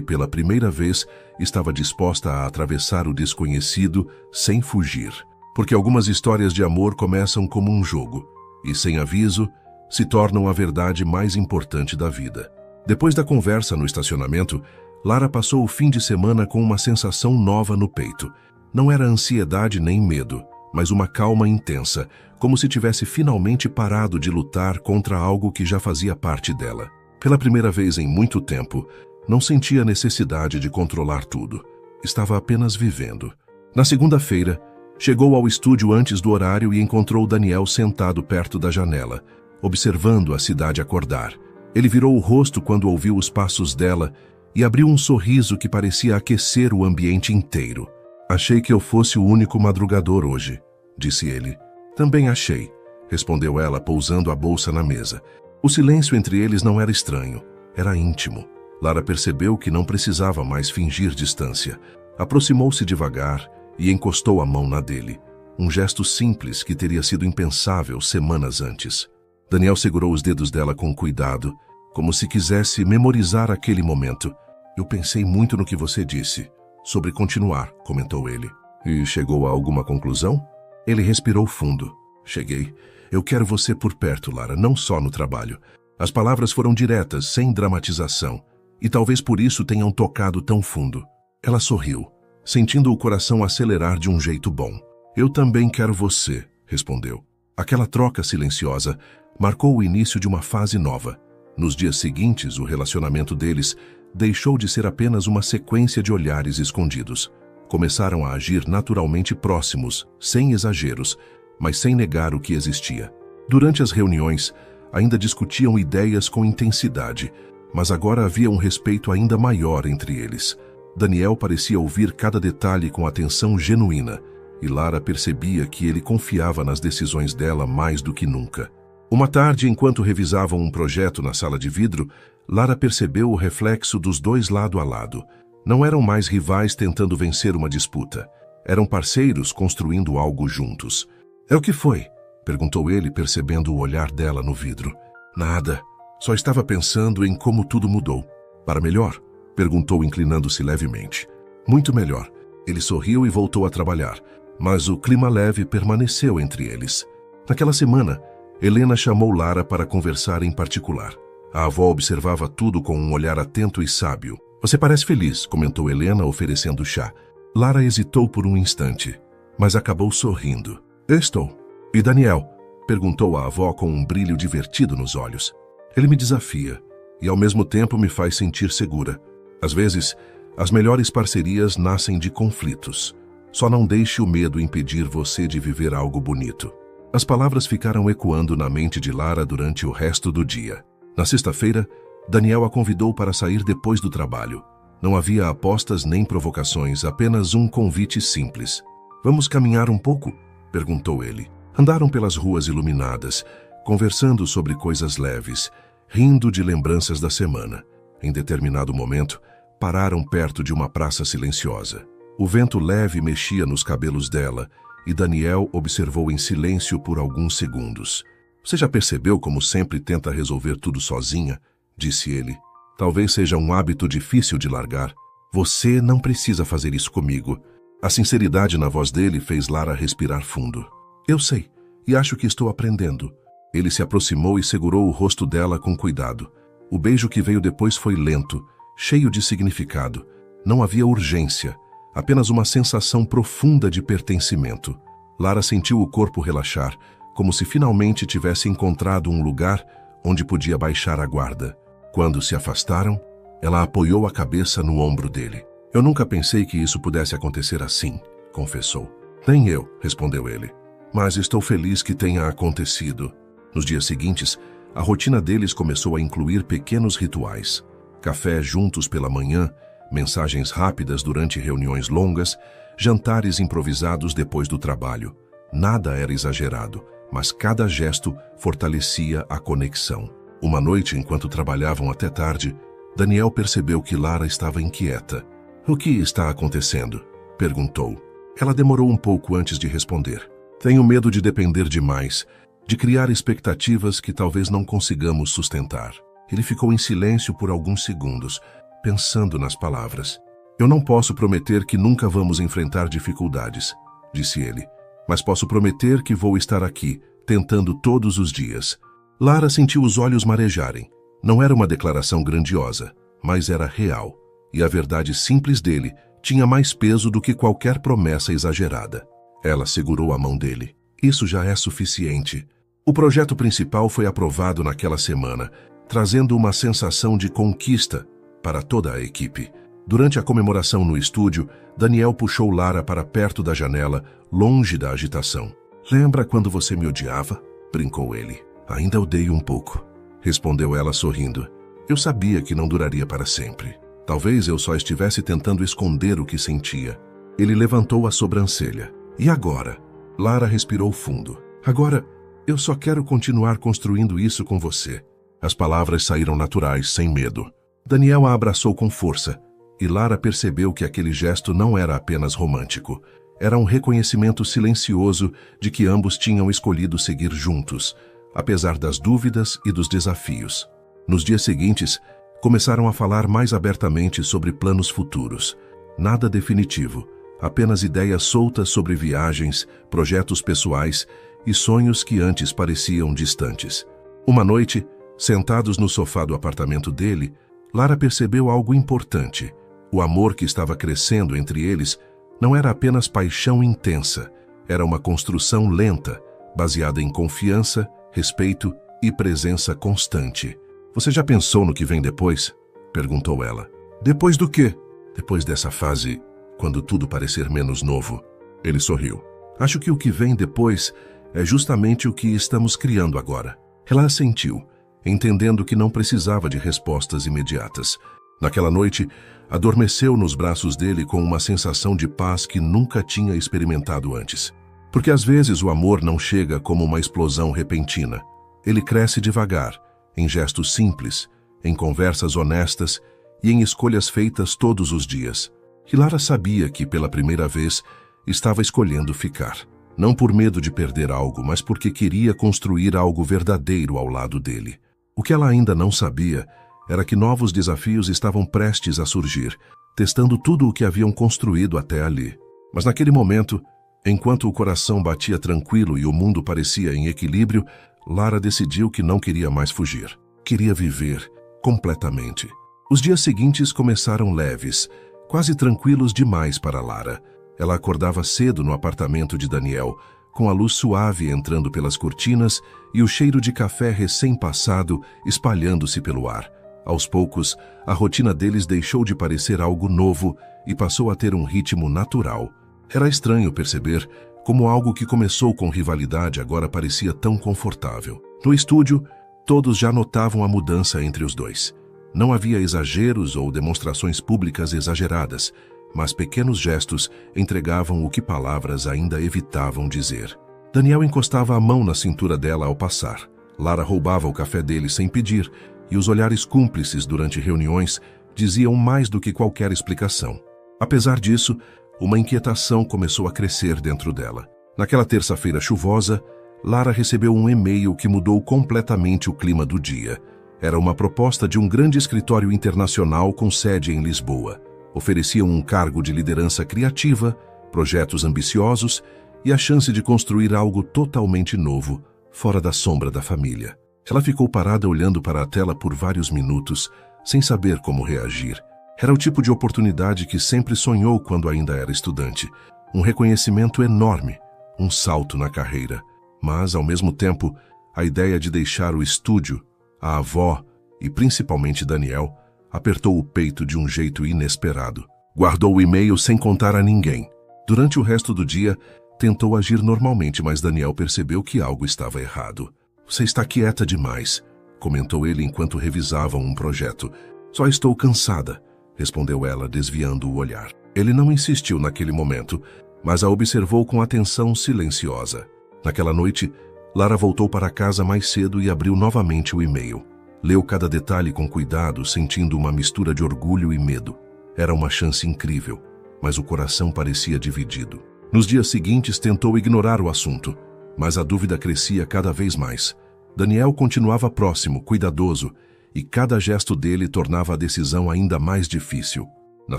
pela primeira vez estava disposta a atravessar o desconhecido sem fugir. Porque algumas histórias de amor começam como um jogo, e sem aviso, se tornam a verdade mais importante da vida. Depois da conversa no estacionamento, Lara passou o fim de semana com uma sensação nova no peito. Não era ansiedade nem medo, mas uma calma intensa, como se tivesse finalmente parado de lutar contra algo que já fazia parte dela. Pela primeira vez em muito tempo, não sentia necessidade de controlar tudo. Estava apenas vivendo. Na segunda-feira, chegou ao estúdio antes do horário e encontrou Daniel sentado perto da janela, observando a cidade acordar. Ele virou o rosto quando ouviu os passos dela e abriu um sorriso que parecia aquecer o ambiente inteiro. Achei que eu fosse o único madrugador hoje, disse ele. Também achei, respondeu ela, pousando a bolsa na mesa. O silêncio entre eles não era estranho, era íntimo. Lara percebeu que não precisava mais fingir distância. Aproximou-se devagar e encostou a mão na dele. Um gesto simples que teria sido impensável semanas antes. Daniel segurou os dedos dela com cuidado, como se quisesse memorizar aquele momento. Eu pensei muito no que você disse, sobre continuar, comentou ele. E chegou a alguma conclusão? Ele respirou fundo. Cheguei. Eu quero você por perto, Lara, não só no trabalho. As palavras foram diretas, sem dramatização, e talvez por isso tenham tocado tão fundo. Ela sorriu, sentindo o coração acelerar de um jeito bom. Eu também quero você, respondeu. Aquela troca silenciosa marcou o início de uma fase nova. Nos dias seguintes, o relacionamento deles deixou de ser apenas uma sequência de olhares escondidos. Começaram a agir naturalmente próximos, sem exageros, mas sem negar o que existia. Durante as reuniões, ainda discutiam ideias com intensidade, mas agora havia um respeito ainda maior entre eles. Daniel parecia ouvir cada detalhe com atenção genuína, e Lara percebia que ele confiava nas decisões dela mais do que nunca. Uma tarde, enquanto revisavam um projeto na sala de vidro, Lara percebeu o reflexo dos dois lado a lado. Não eram mais rivais tentando vencer uma disputa. Eram parceiros construindo algo juntos. É o que foi? Perguntou ele, percebendo o olhar dela no vidro. Nada. Só estava pensando em como tudo mudou. Para melhor? Perguntou, inclinando-se levemente. Muito melhor. Ele sorriu e voltou a trabalhar, mas o clima leve permaneceu entre eles. Naquela semana, Helena chamou Lara para conversar em particular. A avó observava tudo com um olhar atento e sábio. Você parece feliz, comentou Helena, oferecendo chá. Lara hesitou por um instante, mas acabou sorrindo. Estou. E Daniel? Perguntou a avó com um brilho divertido nos olhos. Ele me desafia e ao mesmo tempo me faz sentir segura. Às vezes, as melhores parcerias nascem de conflitos. Só não deixe o medo impedir você de viver algo bonito. As palavras ficaram ecoando na mente de Lara durante o resto do dia. Na sexta-feira, Daniel a convidou para sair depois do trabalho. Não havia apostas nem provocações, apenas um convite simples. Vamos caminhar um pouco? Perguntou ele. Andaram pelas ruas iluminadas, conversando sobre coisas leves, rindo de lembranças da semana. Em determinado momento, pararam perto de uma praça silenciosa. O vento leve mexia nos cabelos dela e Daniel observou em silêncio por alguns segundos. Você já percebeu como sempre tenta resolver tudo sozinha? Disse ele. Talvez seja um hábito difícil de largar. Você não precisa fazer isso comigo. A sinceridade na voz dele fez Lara respirar fundo. Eu sei, e acho que estou aprendendo. Ele se aproximou e segurou o rosto dela com cuidado. O beijo que veio depois foi lento, cheio de significado. Não havia urgência, apenas uma sensação profunda de pertencimento. Lara sentiu o corpo relaxar, como se finalmente tivesse encontrado um lugar onde podia baixar a guarda. Quando se afastaram, ela apoiou a cabeça no ombro dele. Eu nunca pensei que isso pudesse acontecer assim, confessou. Nem eu, respondeu ele. Mas estou feliz que tenha acontecido. Nos dias seguintes, a rotina deles começou a incluir pequenos rituais. Café juntos pela manhã, mensagens rápidas durante reuniões longas, jantares improvisados depois do trabalho. Nada era exagerado, mas cada gesto fortalecia a conexão. Uma noite, enquanto trabalhavam até tarde, Daniel percebeu que Lara estava inquieta. O que está acontecendo? Perguntou. Ela demorou um pouco antes de responder. Tenho medo de depender demais, de criar expectativas que talvez não consigamos sustentar. Ele ficou em silêncio por alguns segundos, pensando nas palavras. Eu não posso prometer que nunca vamos enfrentar dificuldades, disse ele, mas posso prometer que vou estar aqui, tentando todos os dias. Lara sentiu os olhos marejarem. Não era uma declaração grandiosa, mas era real, e a verdade simples dele tinha mais peso do que qualquer promessa exagerada. Ela segurou a mão dele. Isso já é suficiente. O projeto principal foi aprovado naquela semana, trazendo uma sensação de conquista para toda a equipe. Durante a comemoração no estúdio, Daniel puxou Lara para perto da janela, longe da agitação. Lembra quando você me odiava? Brincou ele. Ainda odeio um pouco, respondeu ela sorrindo. Eu sabia que não duraria para sempre. Talvez eu só estivesse tentando esconder o que sentia. Ele levantou a sobrancelha. E agora? Lara respirou fundo. Agora, eu só quero continuar construindo isso com você. As palavras saíram naturais, sem medo. Daniel a abraçou com força, e Lara percebeu que aquele gesto não era apenas romântico. Era um reconhecimento silencioso de que ambos tinham escolhido seguir juntos, apesar das dúvidas e dos desafios. Nos dias seguintes, começaram a falar mais abertamente sobre planos futuros. Nada definitivo, apenas ideias soltas sobre viagens, projetos pessoais e sonhos que antes pareciam distantes. Uma noite, sentados no sofá do apartamento dele, Lara percebeu algo importante. O amor que estava crescendo entre eles não era apenas paixão intensa, era uma construção lenta, baseada em confiança, respeito e presença constante. Você já pensou no que vem depois? Perguntou ela. Depois do quê? Depois dessa fase, quando tudo parecer menos novo. Ele sorriu. Acho que o que vem depois é justamente o que estamos criando agora. Ela assentiu, entendendo que não precisava de respostas imediatas. Naquela noite, adormeceu nos braços dele com uma sensação de paz que nunca tinha experimentado antes. Porque às vezes o amor não chega como uma explosão repentina. Ele cresce devagar, em gestos simples, em conversas honestas e em escolhas feitas todos os dias. E Lara sabia que, pela primeira vez, estava escolhendo ficar. Não por medo de perder algo, mas porque queria construir algo verdadeiro ao lado dele. O que ela ainda não sabia era que novos desafios estavam prestes a surgir, testando tudo o que haviam construído até ali. Mas naquele momento, enquanto o coração batia tranquilo e o mundo parecia em equilíbrio, Lara decidiu que não queria mais fugir. Queria viver completamente. Os dias seguintes começaram leves, quase tranquilos demais para Lara. Ela acordava cedo no apartamento de Daniel, com a luz suave entrando pelas cortinas e o cheiro de café recém-passado espalhando-se pelo ar. Aos poucos, a rotina deles deixou de parecer algo novo e passou a ter um ritmo natural. Era estranho perceber como algo que começou com rivalidade agora parecia tão confortável. No estúdio, todos já notavam a mudança entre os dois. Não havia exageros ou demonstrações públicas exageradas, mas pequenos gestos entregavam o que palavras ainda evitavam dizer. Daniel encostava a mão na cintura dela ao passar. Lara roubava o café dele sem pedir, e os olhares cúmplices durante reuniões diziam mais do que qualquer explicação. Apesar disso, uma inquietação começou a crescer dentro dela. Naquela terça-feira chuvosa, Lara recebeu um e-mail que mudou completamente o clima do dia. Era uma proposta de um grande escritório internacional com sede em Lisboa. Ofereciam um cargo de liderança criativa, projetos ambiciosos e a chance de construir algo totalmente novo, fora da sombra da família. Ela ficou parada olhando para a tela por vários minutos, sem saber como reagir. Era o tipo de oportunidade que sempre sonhou quando ainda era estudante. Um reconhecimento enorme, um salto na carreira. Mas, ao mesmo tempo, a ideia de deixar o estúdio, a avó e principalmente Daniel, apertou o peito de um jeito inesperado. Guardou o e-mail sem contar a ninguém. Durante o resto do dia, tentou agir normalmente, mas Daniel percebeu que algo estava errado. Você está quieta demais, comentou ele enquanto revisavam um projeto. Só estou cansada, respondeu ela, desviando o olhar. Ele não insistiu naquele momento, mas a observou com atenção silenciosa. Naquela noite, Lara voltou para casa mais cedo e abriu novamente o e-mail. Leu cada detalhe com cuidado, sentindo uma mistura de orgulho e medo. Era uma chance incrível, mas o coração parecia dividido. Nos dias seguintes, tentou ignorar o assunto, mas a dúvida crescia cada vez mais. Daniel continuava próximo, cuidadoso, e cada gesto dele tornava a decisão ainda mais difícil. Na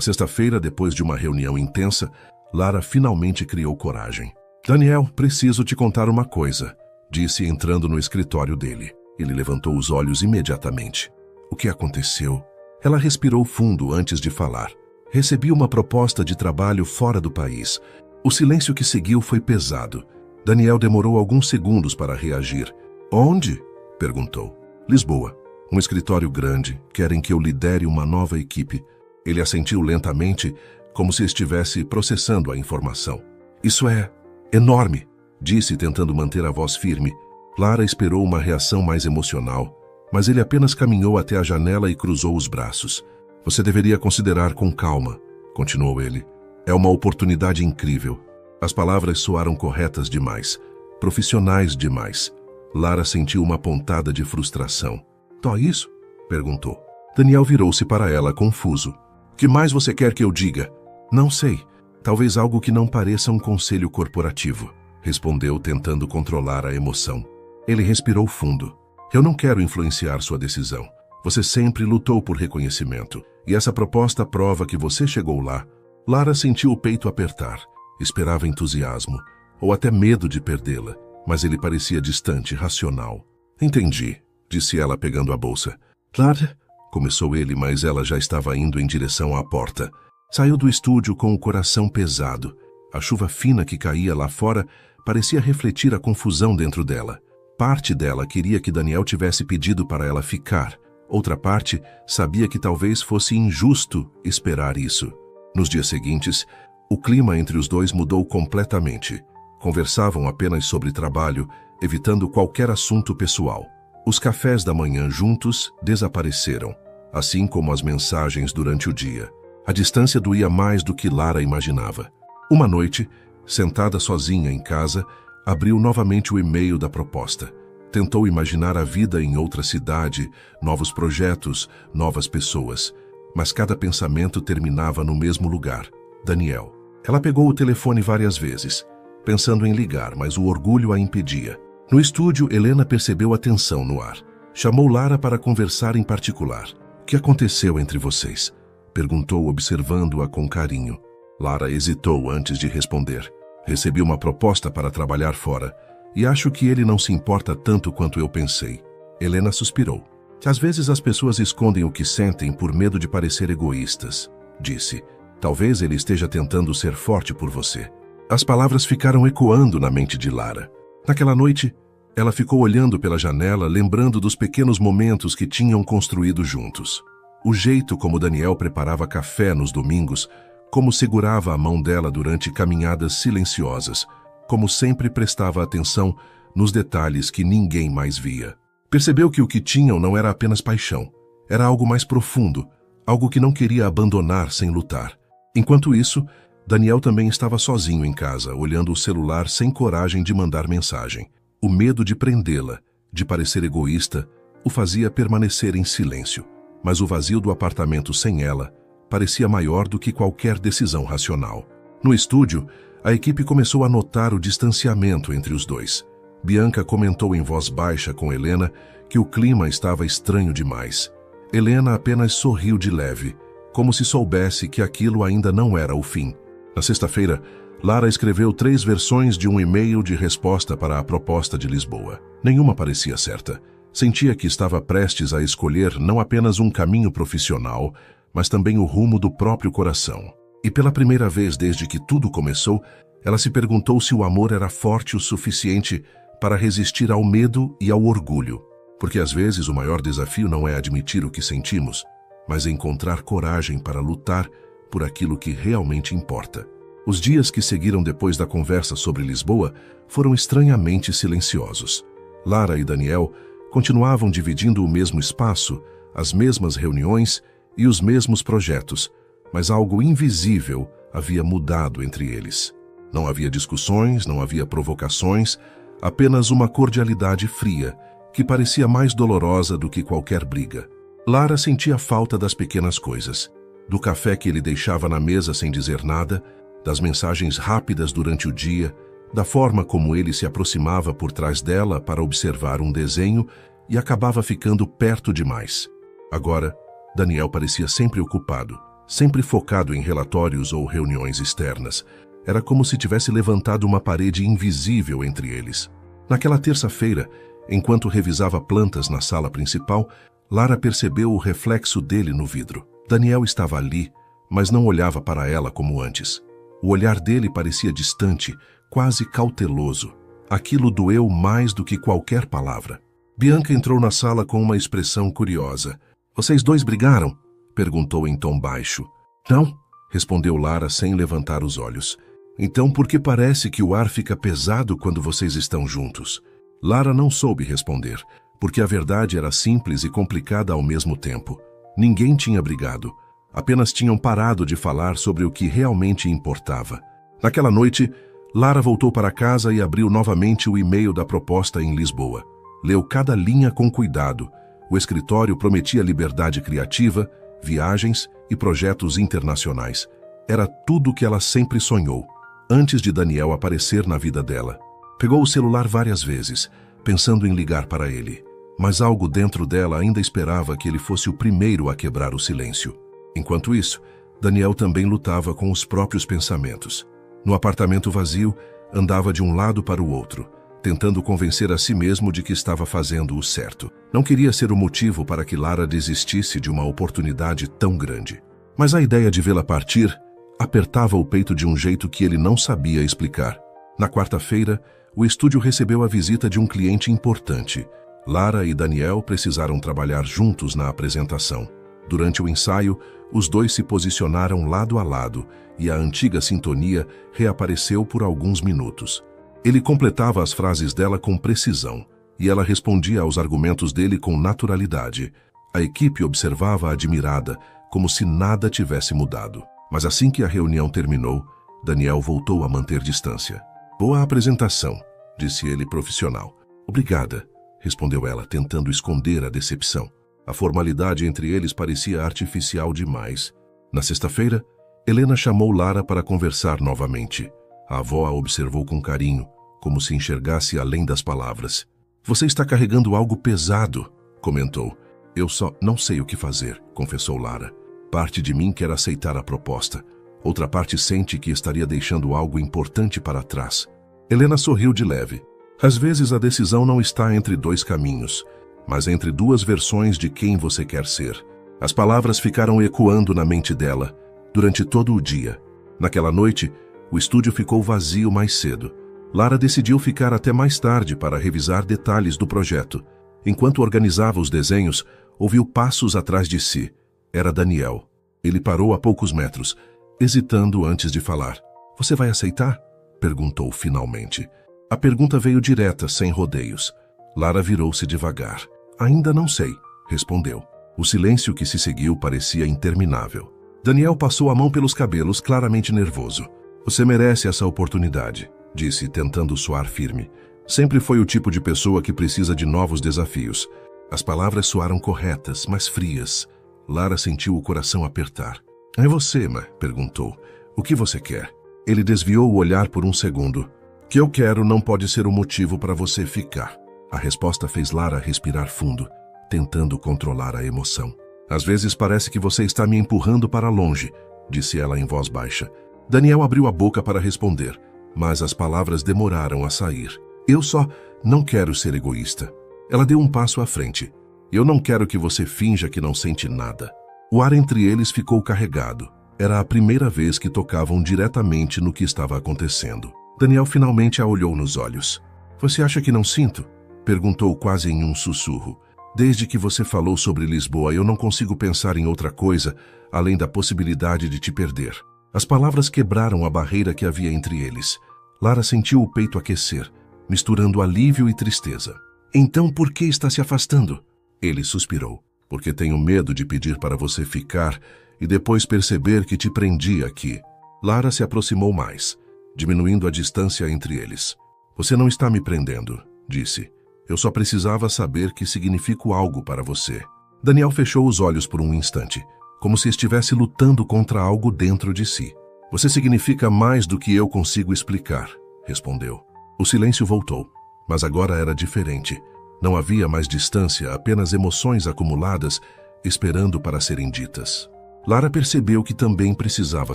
sexta-feira, depois de uma reunião intensa, Lara finalmente criou coragem. Daniel, preciso te contar uma coisa, disse entrando no escritório dele. Ele levantou os olhos imediatamente. O que aconteceu? Ela respirou fundo antes de falar. Recebi uma proposta de trabalho fora do país. O silêncio que seguiu foi pesado. Daniel demorou alguns segundos para reagir. Onde? Perguntou. Lisboa. Um escritório grande. Querem que eu lidere uma nova equipe. Ele assentiu lentamente, como se estivesse processando a informação. Isso é enorme, disse tentando manter a voz firme. Lara esperou uma reação mais emocional, mas ele apenas caminhou até a janela e cruzou os braços. Você deveria considerar com calma, continuou ele. É uma oportunidade incrível. As palavras soaram corretas demais, profissionais demais. Lara sentiu uma pontada de frustração. Só isso? Perguntou. Daniel virou-se para ela, confuso. O que mais você quer que eu diga? Não sei. Talvez algo que não pareça um conselho corporativo, respondeu, tentando controlar a emoção. Ele respirou fundo. Eu não quero influenciar sua decisão. Você sempre lutou por reconhecimento, e essa proposta prova que você chegou lá. Lara sentiu o peito apertar. Esperava entusiasmo, ou até medo de perdê-la, mas ele parecia distante, racional. Entendi, disse ela pegando a bolsa. Lara, começou ele, mas ela já estava indo em direção à porta. Saiu do estúdio com o coração pesado. A chuva fina que caía lá fora parecia refletir a confusão dentro dela. Parte dela queria que Daniel tivesse pedido para ela ficar. Outra parte sabia que talvez fosse injusto esperar isso. Nos dias seguintes, o clima entre os dois mudou completamente. Conversavam apenas sobre trabalho, evitando qualquer assunto pessoal. Os cafés da manhã juntos desapareceram, assim como as mensagens durante o dia. A distância doía mais do que Lara imaginava. Uma noite, sentada sozinha em casa, abriu novamente o e-mail da proposta. Tentou imaginar a vida em outra cidade, novos projetos, novas pessoas. Mas cada pensamento terminava no mesmo lugar: Daniel. Ela pegou o telefone várias vezes, pensando em ligar, mas o orgulho a impedia. No estúdio, Helena percebeu a tensão no ar. Chamou Lara para conversar em particular. O que aconteceu entre vocês? Perguntou, observando-a com carinho. Lara hesitou antes de responder. Recebi uma proposta para trabalhar fora, e acho que ele não se importa tanto quanto eu pensei. Helena suspirou. Às vezes as pessoas escondem o que sentem por medo de parecer egoístas, disse. Talvez ele esteja tentando ser forte por você. As palavras ficaram ecoando na mente de Lara. Naquela noite, ela ficou olhando pela janela, lembrando dos pequenos momentos que tinham construído juntos. O jeito como Daniel preparava café nos domingos, como segurava a mão dela durante caminhadas silenciosas, como sempre prestava atenção nos detalhes que ninguém mais via. Percebeu que o que tinham não era apenas paixão, era algo mais profundo, algo que não queria abandonar sem lutar. Enquanto isso, Daniel também estava sozinho em casa, olhando o celular sem coragem de mandar mensagem. O medo de prendê-la, de parecer egoísta, o fazia permanecer em silêncio. Mas o vazio do apartamento sem ela parecia maior do que qualquer decisão racional. No estúdio, a equipe começou a notar o distanciamento entre os dois. Bianca comentou em voz baixa com Helena que o clima estava estranho demais. Helena apenas sorriu de leve, como se soubesse que aquilo ainda não era o fim. Na sexta-feira, Lara escreveu 3 versões de um e-mail de resposta para a proposta de Lisboa. Nenhuma parecia certa. Sentia que estava prestes a escolher não apenas um caminho profissional, mas também o rumo do próprio coração. E pela primeira vez desde que tudo começou, ela se perguntou se o amor era forte o suficiente para resistir ao medo e ao orgulho. Porque às vezes o maior desafio não é admitir o que sentimos, mas encontrar coragem para lutar por aquilo que realmente importa. Os dias que seguiram depois da conversa sobre Lisboa foram estranhamente silenciosos. Lara e Daniel continuavam dividindo o mesmo espaço, as mesmas reuniões e os mesmos projetos, mas algo invisível havia mudado entre eles. Não havia discussões, não havia provocações, apenas uma cordialidade fria, que parecia mais dolorosa do que qualquer briga. Lara sentia falta das pequenas coisas, do café que ele deixava na mesa sem dizer nada, das mensagens rápidas durante o dia, da forma como ele se aproximava por trás dela para observar um desenho e acabava ficando perto demais. Agora, Daniel parecia sempre ocupado, sempre focado em relatórios ou reuniões externas. Era como se tivesse levantado uma parede invisível entre eles. Naquela terça-feira, enquanto revisava plantas na sala principal, Lara percebeu o reflexo dele no vidro. Daniel estava ali, mas não olhava para ela como antes. O olhar dele parecia distante, quase cauteloso. Aquilo doeu mais do que qualquer palavra. Bianca entrou na sala com uma expressão curiosa. "Vocês dois brigaram?" perguntou em tom baixo. "Não", respondeu Lara sem levantar os olhos. "Então por que parece que o ar fica pesado quando vocês estão juntos?" Lara não soube responder, porque a verdade era simples e complicada ao mesmo tempo. Ninguém tinha brigado, apenas tinham parado de falar sobre o que realmente importava. Naquela noite, Lara voltou para casa e abriu novamente o e-mail da proposta em Lisboa. Leu cada linha com cuidado. O escritório prometia liberdade criativa, viagens e projetos internacionais. Era tudo o que ela sempre sonhou, antes de Daniel aparecer na vida dela. Pegou o celular várias vezes, pensando em ligar para ele. Mas algo dentro dela ainda esperava que ele fosse o primeiro a quebrar o silêncio. Enquanto isso, Daniel também lutava com os próprios pensamentos. No apartamento vazio, andava de um lado para o outro, tentando convencer a si mesmo de que estava fazendo o certo. Não queria ser o motivo para que Lara desistisse de uma oportunidade tão grande. Mas a ideia de vê-la partir apertava o peito de um jeito que ele não sabia explicar. Na quarta-feira, o estúdio recebeu a visita de um cliente importante. Lara e Daniel precisaram trabalhar juntos na apresentação. Durante o ensaio, os dois se posicionaram lado a lado e a antiga sintonia reapareceu por alguns minutos. Ele completava as frases dela com precisão e ela respondia aos argumentos dele com naturalidade. A equipe observava admirada, como se nada tivesse mudado. Mas assim que a reunião terminou, Daniel voltou a manter distância. "Boa apresentação", disse ele profissional. "Obrigada", respondeu ela, tentando esconder a decepção. A formalidade entre eles parecia artificial demais. Na sexta-feira, Helena chamou Lara para conversar novamente. A avó a observou com carinho, como se enxergasse além das palavras. "Você está carregando algo pesado", comentou. "Eu só não sei o que fazer", confessou Lara. "Parte de mim quer aceitar a proposta. Outra parte sente que estaria deixando algo importante para trás." Helena sorriu de leve. "Às vezes a decisão não está entre dois caminhos, mas entre duas versões de quem você quer ser." As palavras ficaram ecoando na mente dela durante todo o dia. Naquela noite, o estúdio ficou vazio mais cedo. Lara decidiu ficar até mais tarde para revisar detalhes do projeto. Enquanto organizava os desenhos, ouviu passos atrás de si. Era Daniel. Ele parou a poucos metros, hesitando antes de falar. "Você vai aceitar?" perguntou finalmente. A pergunta veio direta, sem rodeios. Lara virou-se devagar. "Ainda não sei", respondeu. O silêncio que se seguiu parecia interminável. Daniel passou a mão pelos cabelos, claramente nervoso. "Você merece essa oportunidade", disse, tentando soar firme. Sempre foi o tipo de pessoa que precisa de novos desafios. As palavras soaram corretas, mas frias. Lara sentiu o coração apertar. "É você, Ma?", perguntou. "O que você quer?" Ele desviou o olhar por um segundo. "O que eu quero não pode ser o motivo para você ficar." A resposta fez Lara respirar fundo, tentando controlar a emoção. "Às vezes parece que você está me empurrando para longe", disse ela em voz baixa. Daniel abriu a boca para responder, mas as palavras demoraram a sair. "Eu só não quero ser egoísta." Ela deu um passo à frente. "Eu não quero que você finja que não sente nada." O ar entre eles ficou carregado. Era a primeira vez que tocavam diretamente no que estava acontecendo. Daniel finalmente a olhou nos olhos. "Você acha que não sinto?" perguntou quase em um sussurro. "Desde que você falou sobre Lisboa, eu não consigo pensar em outra coisa além da possibilidade de te perder." As palavras quebraram a barreira que havia entre eles. Lara sentiu o peito aquecer, misturando alívio e tristeza. "Então por que está se afastando?" Ele suspirou. "Porque tenho medo de pedir para você ficar e depois perceber que te prendi aqui." Lara se aproximou mais, diminuindo a distância entre eles. "Você não está me prendendo", disse. "Eu só precisava saber que significo algo para você." Daniel fechou os olhos por um instante, como se estivesse lutando contra algo dentro de si. "Você significa mais do que eu consigo explicar", respondeu. O silêncio voltou, mas agora era diferente. Não havia mais distância, apenas emoções acumuladas, esperando para serem ditas. Lara percebeu que também precisava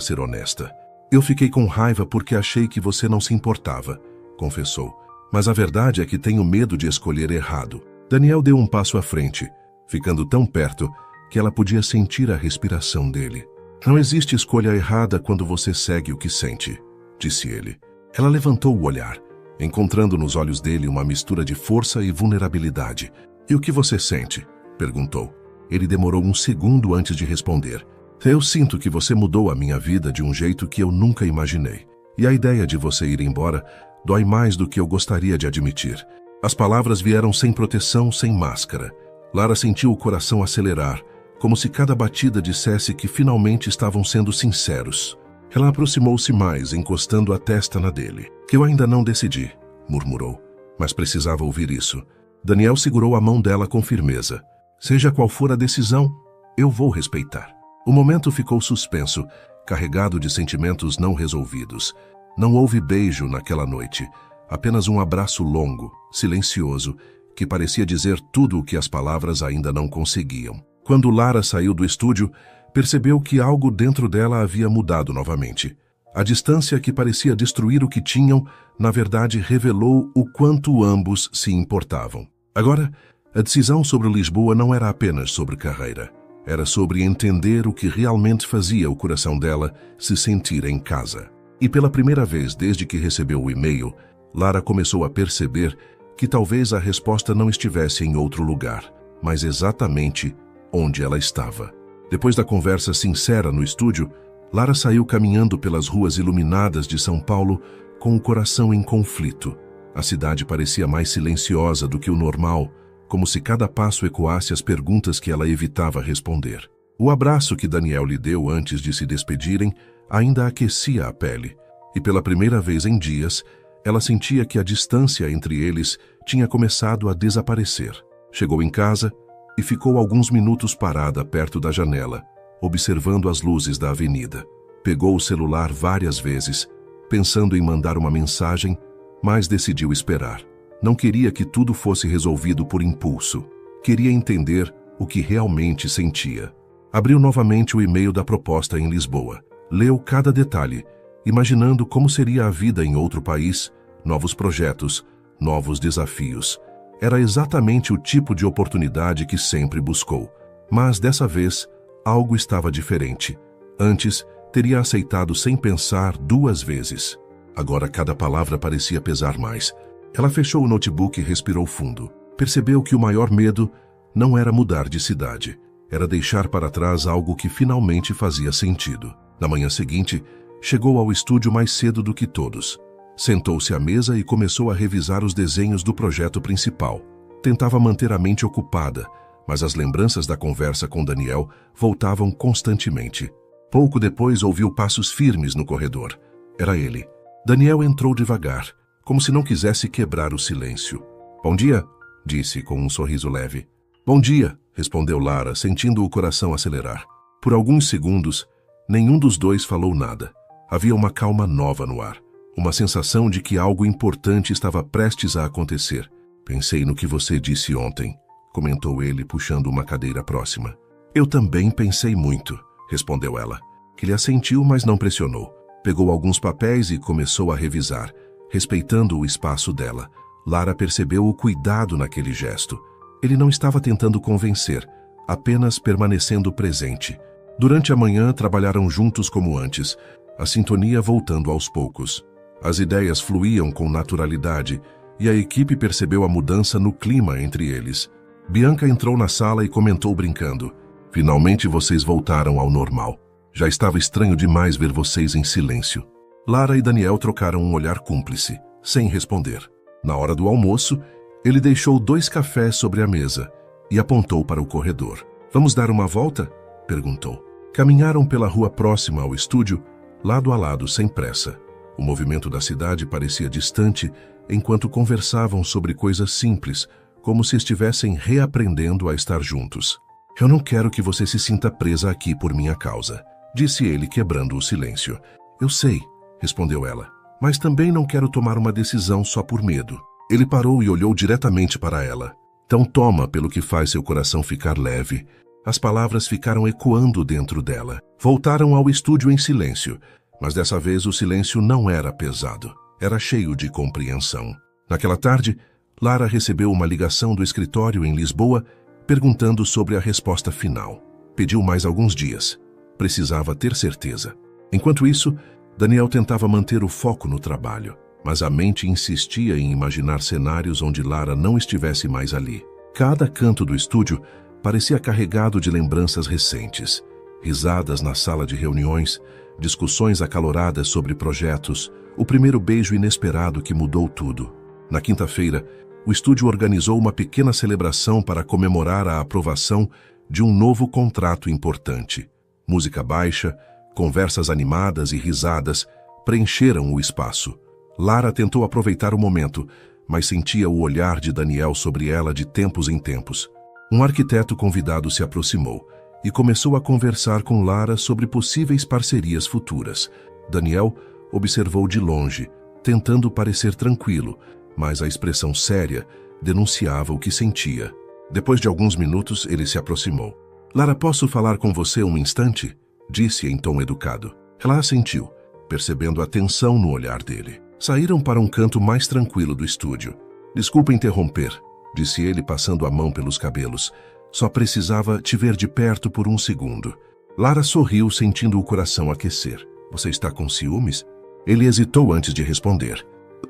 ser honesta. "Eu fiquei com raiva porque achei que você não se importava", confessou. "Mas a verdade é que tenho medo de escolher errado." Daniel deu um passo à frente, ficando tão perto que ela podia sentir a respiração dele. "Não existe escolha errada quando você segue o que sente", disse ele. Ela levantou o olhar, encontrando nos olhos dele uma mistura de força e vulnerabilidade. "E o que você sente?", perguntou. Ele demorou um segundo antes de responder. "Eu sinto que você mudou a minha vida de um jeito que eu nunca imaginei. E a ideia de você ir embora dói mais do que eu gostaria de admitir." As palavras vieram sem proteção, sem máscara. Lara sentiu o coração acelerar, como se cada batida dissesse que finalmente estavam sendo sinceros. Ela aproximou-se mais, encostando a testa na dele. Que eu ainda não decidi, murmurou, mas precisava ouvir isso. Daniel segurou a mão dela com firmeza. Seja qual for a decisão, eu vou respeitar. O momento ficou suspenso, carregado de sentimentos não resolvidos. Não houve beijo naquela noite, apenas um abraço longo, silencioso, que parecia dizer tudo o que as palavras ainda não conseguiam. Quando Lara saiu do estúdio, percebeu que algo dentro dela havia mudado novamente. A distância que parecia destruir o que tinham, na verdade, revelou o quanto ambos se importavam. Agora, a decisão sobre Lisboa não era apenas sobre carreira. Era sobre entender o que realmente fazia o coração dela se sentir em casa. E pela primeira vez desde que recebeu o e-mail, Lara começou a perceber que talvez a resposta não estivesse em outro lugar, mas exatamente onde ela estava. Depois da conversa sincera no estúdio, Lara saiu caminhando pelas ruas iluminadas de São Paulo com o coração em conflito. A cidade parecia mais silenciosa do que o normal, como se cada passo ecoasse as perguntas que ela evitava responder. O abraço que Daniel lhe deu antes de se despedirem ainda aquecia a pele, e pela primeira vez em dias, ela sentia que a distância entre eles tinha começado a desaparecer. Chegou em casa e ficou alguns minutos parada perto da janela, observando as luzes da avenida. Pegou o celular várias vezes, pensando em mandar uma mensagem, mas decidiu esperar. Não queria que tudo fosse resolvido por impulso. Queria entender o que realmente sentia. Abriu novamente o e-mail da proposta em Lisboa. Leu cada detalhe, imaginando como seria a vida em outro país, novos projetos, novos desafios. Era exatamente o tipo de oportunidade que sempre buscou. Mas dessa vez, algo estava diferente. Antes, teria aceitado sem pensar 2 vezes. Agora cada palavra parecia pesar mais. Ela fechou o notebook e respirou fundo. Percebeu que o maior medo não era mudar de cidade. Era deixar para trás algo que finalmente fazia sentido. Na manhã seguinte, chegou ao estúdio mais cedo do que todos. Sentou-se à mesa e começou a revisar os desenhos do projeto principal. Tentava manter a mente ocupada, mas as lembranças da conversa com Daniel voltavam constantemente. Pouco depois ouviu passos firmes no corredor. Era ele. Daniel entrou devagar, como se não quisesse quebrar o silêncio. "Bom dia", disse com um sorriso leve. "Bom dia", respondeu Lara, sentindo o coração acelerar. Por alguns segundos, nenhum dos dois falou nada. Havia uma calma nova no ar. Uma sensação de que algo importante estava prestes a acontecer. "Pensei no que você disse ontem", comentou ele, puxando uma cadeira próxima. "Eu também pensei muito", respondeu ela. Ele assentiu, mas não pressionou. Pegou alguns papéis e começou a revisar, respeitando o espaço dela. Lara percebeu o cuidado naquele gesto. Ele não estava tentando convencer, apenas permanecendo presente. Durante a manhã, trabalharam juntos como antes, a sintonia voltando aos poucos. As ideias fluíam com naturalidade e a equipe percebeu a mudança no clima entre eles. Bianca entrou na sala e comentou brincando: "Finalmente vocês voltaram ao normal. Já estava estranho demais ver vocês em silêncio." Lara e Daniel trocaram um olhar cúmplice, sem responder. Na hora do almoço, ele deixou 2 cafés sobre a mesa e apontou para o corredor. "Vamos dar uma volta?" perguntou. Caminharam pela rua próxima ao estúdio, lado a lado, sem pressa. O movimento da cidade parecia distante enquanto conversavam sobre coisas simples, como se estivessem reaprendendo a estar juntos. "Eu não quero que você se sinta presa aqui por minha causa", disse ele, quebrando o silêncio. "Eu sei", respondeu ela, "mas também não quero tomar uma decisão só por medo." Ele parou e olhou diretamente para ela. "Então toma pelo que faz seu coração ficar leve." As palavras ficaram ecoando dentro dela. Voltaram ao estúdio em silêncio, mas dessa vez o silêncio não era pesado. Era cheio de compreensão. Naquela tarde, Lara recebeu uma ligação do escritório em Lisboa perguntando sobre a resposta final. Pediu mais alguns dias. Precisava ter certeza. Enquanto isso, Daniel tentava manter o foco no trabalho, mas a mente insistia em imaginar cenários onde Lara não estivesse mais ali. Cada canto do estúdio parecia carregado de lembranças recentes. Risadas na sala de reuniões, discussões acaloradas sobre projetos, o primeiro beijo inesperado que mudou tudo. Na quinta-feira, o estúdio organizou uma pequena celebração para comemorar a aprovação de um novo contrato importante. Música baixa, conversas animadas e risadas preencheram o espaço. Lara tentou aproveitar o momento, mas sentia o olhar de Daniel sobre ela de tempos em tempos. Um arquiteto convidado se aproximou e começou a conversar com Lara sobre possíveis parcerias futuras. Daniel observou de longe, tentando parecer tranquilo, mas a expressão séria denunciava o que sentia. Depois de alguns minutos, ele se aproximou. "Lara, posso falar com você um instante?" disse em tom educado. Ela assentiu, percebendo a tensão no olhar dele. Saíram para um canto mais tranquilo do estúdio. "Desculpa interromper", disse ele passando a mão pelos cabelos. "Só precisava te ver de perto por um segundo." Lara sorriu, sentindo o coração aquecer. "Você está com ciúmes?" Ele hesitou antes de responder.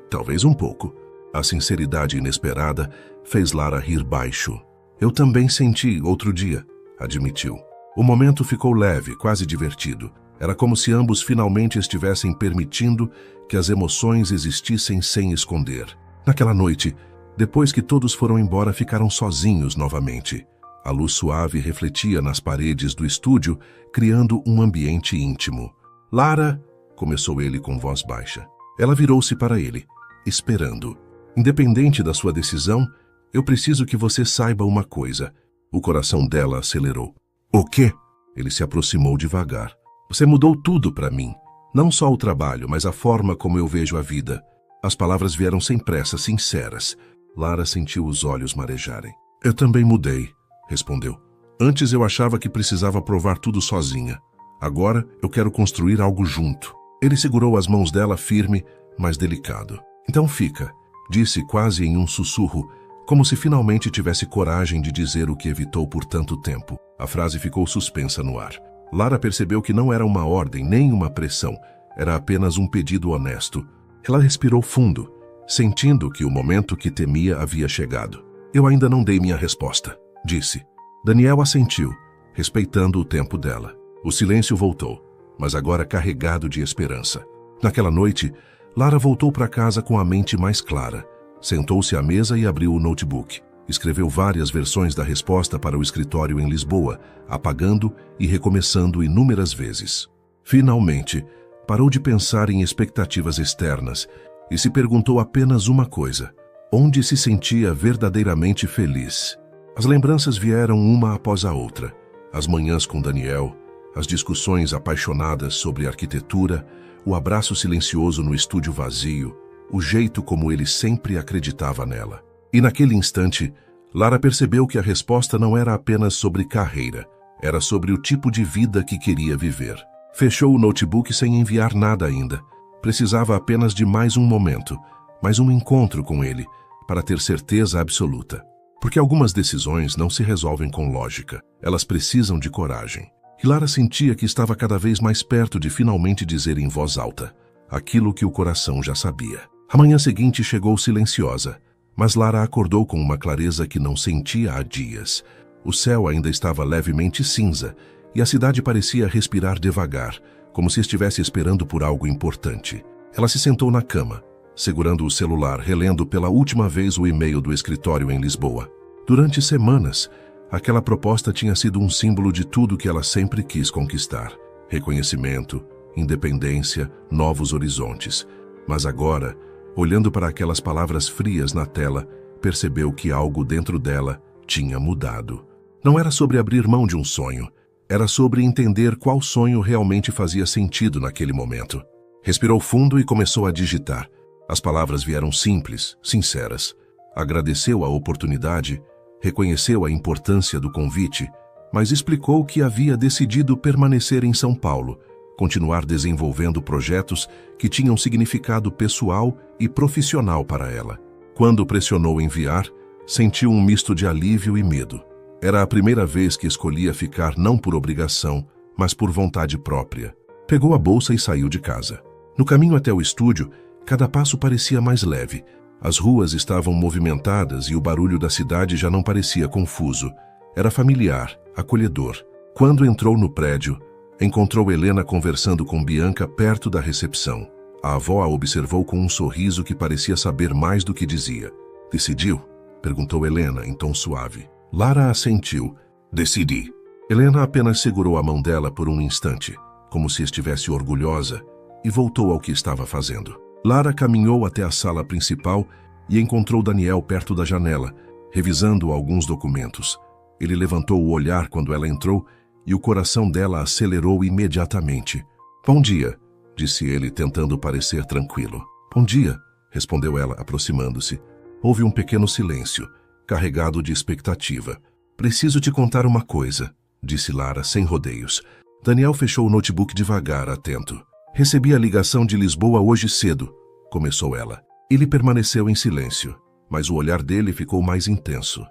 "Talvez um pouco." A sinceridade inesperada fez Lara rir baixo. "Eu também senti outro dia", admitiu. O momento ficou leve, quase divertido. Era como se ambos finalmente estivessem permitindo que as emoções existissem sem esconder. Naquela noite, depois que todos foram embora, ficaram sozinhos novamente. A luz suave refletia nas paredes do estúdio, criando um ambiente íntimo. "Lara", começou ele com voz baixa. Ela virou-se para ele, esperando. "Independente da sua decisão, eu preciso que você saiba uma coisa." O coração dela acelerou. "O quê?" Ele se aproximou devagar. "Você mudou tudo para mim. Não só o trabalho, mas a forma como eu vejo a vida." As palavras vieram sem pressa, sinceras. Lara sentiu os olhos marejarem. "Eu também mudei", respondeu. "Antes eu achava que precisava provar tudo sozinha. Agora eu quero construir algo junto." Ele segurou as mãos dela firme, mas delicado. "Então fica", disse quase em um sussurro, como se finalmente tivesse coragem de dizer o que evitou por tanto tempo. A frase ficou suspensa no ar. Lara percebeu que não era uma ordem nem uma pressão, era apenas um pedido honesto. Ela respirou fundo, sentindo que o momento que temia havia chegado. "Eu ainda não dei minha resposta", disse. Daniel assentiu, respeitando o tempo dela. O silêncio voltou, mas agora carregado de esperança. Naquela noite, Lara voltou para casa com a mente mais clara. Sentou-se à mesa e abriu o notebook. Escreveu várias versões da resposta para o escritório em Lisboa, apagando e recomeçando inúmeras vezes. Finalmente, parou de pensar em expectativas externas e se perguntou apenas uma coisa: onde se sentia verdadeiramente feliz? As lembranças vieram uma após a outra. As manhãs com Daniel, as discussões apaixonadas sobre arquitetura, o abraço silencioso no estúdio vazio, o jeito como ele sempre acreditava nela. E naquele instante, Lara percebeu que a resposta não era apenas sobre carreira, era sobre o tipo de vida que queria viver. Fechou o notebook sem enviar nada ainda. Precisava apenas de mais um momento, mais um encontro com ele, para ter certeza absoluta. Porque algumas decisões não se resolvem com lógica, elas precisam de coragem. E Lara sentia que estava cada vez mais perto de finalmente dizer em voz alta aquilo que o coração já sabia. A manhã seguinte chegou silenciosa, mas Lara acordou com uma clareza que não sentia há dias. O céu ainda estava levemente cinza e a cidade parecia respirar devagar, como se estivesse esperando por algo importante. Ela se sentou na cama, segurando o celular, relendo pela última vez o e-mail do escritório em Lisboa. Durante semanas, aquela proposta tinha sido um símbolo de tudo que ela sempre quis conquistar: reconhecimento, independência, novos horizontes. Mas agora, olhando para aquelas palavras frias na tela, percebeu que algo dentro dela tinha mudado. Não era sobre abrir mão de um sonho, era sobre entender qual sonho realmente fazia sentido naquele momento. Respirou fundo e começou a digitar. As palavras vieram simples, sinceras. Agradeceu a oportunidade, reconheceu a importância do convite, mas explicou que havia decidido permanecer em São Paulo, continuar desenvolvendo projetos que tinham significado pessoal e profissional para ela. Quando pressionou enviar, sentiu um misto de alívio e medo. Era a primeira vez que escolhia ficar não por obrigação, mas por vontade própria. Pegou a bolsa e saiu de casa. No caminho até o estúdio, cada passo parecia mais leve. As ruas estavam movimentadas e o barulho da cidade já não parecia confuso. Era familiar, acolhedor. Quando entrou no prédio, encontrou Helena conversando com Bianca perto da recepção. A avó a observou com um sorriso que parecia saber mais do que dizia. "Decidiu?" perguntou Helena em tom suave. Lara assentiu. "Decidi." Helena apenas segurou a mão dela por um instante, como se estivesse orgulhosa, e voltou ao que estava fazendo. Lara caminhou até a sala principal e encontrou Daniel perto da janela, revisando alguns documentos. Ele levantou o olhar quando ela entrou e o coração dela acelerou imediatamente. "Bom dia", disse ele, tentando parecer tranquilo. "Bom dia", respondeu ela, aproximando-se. Houve um pequeno silêncio, carregado de expectativa. "Preciso te contar uma coisa", disse Lara, sem rodeios. Daniel fechou o notebook devagar, atento. "Recebi a ligação de Lisboa hoje cedo", começou ela. Ele permaneceu em silêncio, mas o olhar dele ficou mais intenso.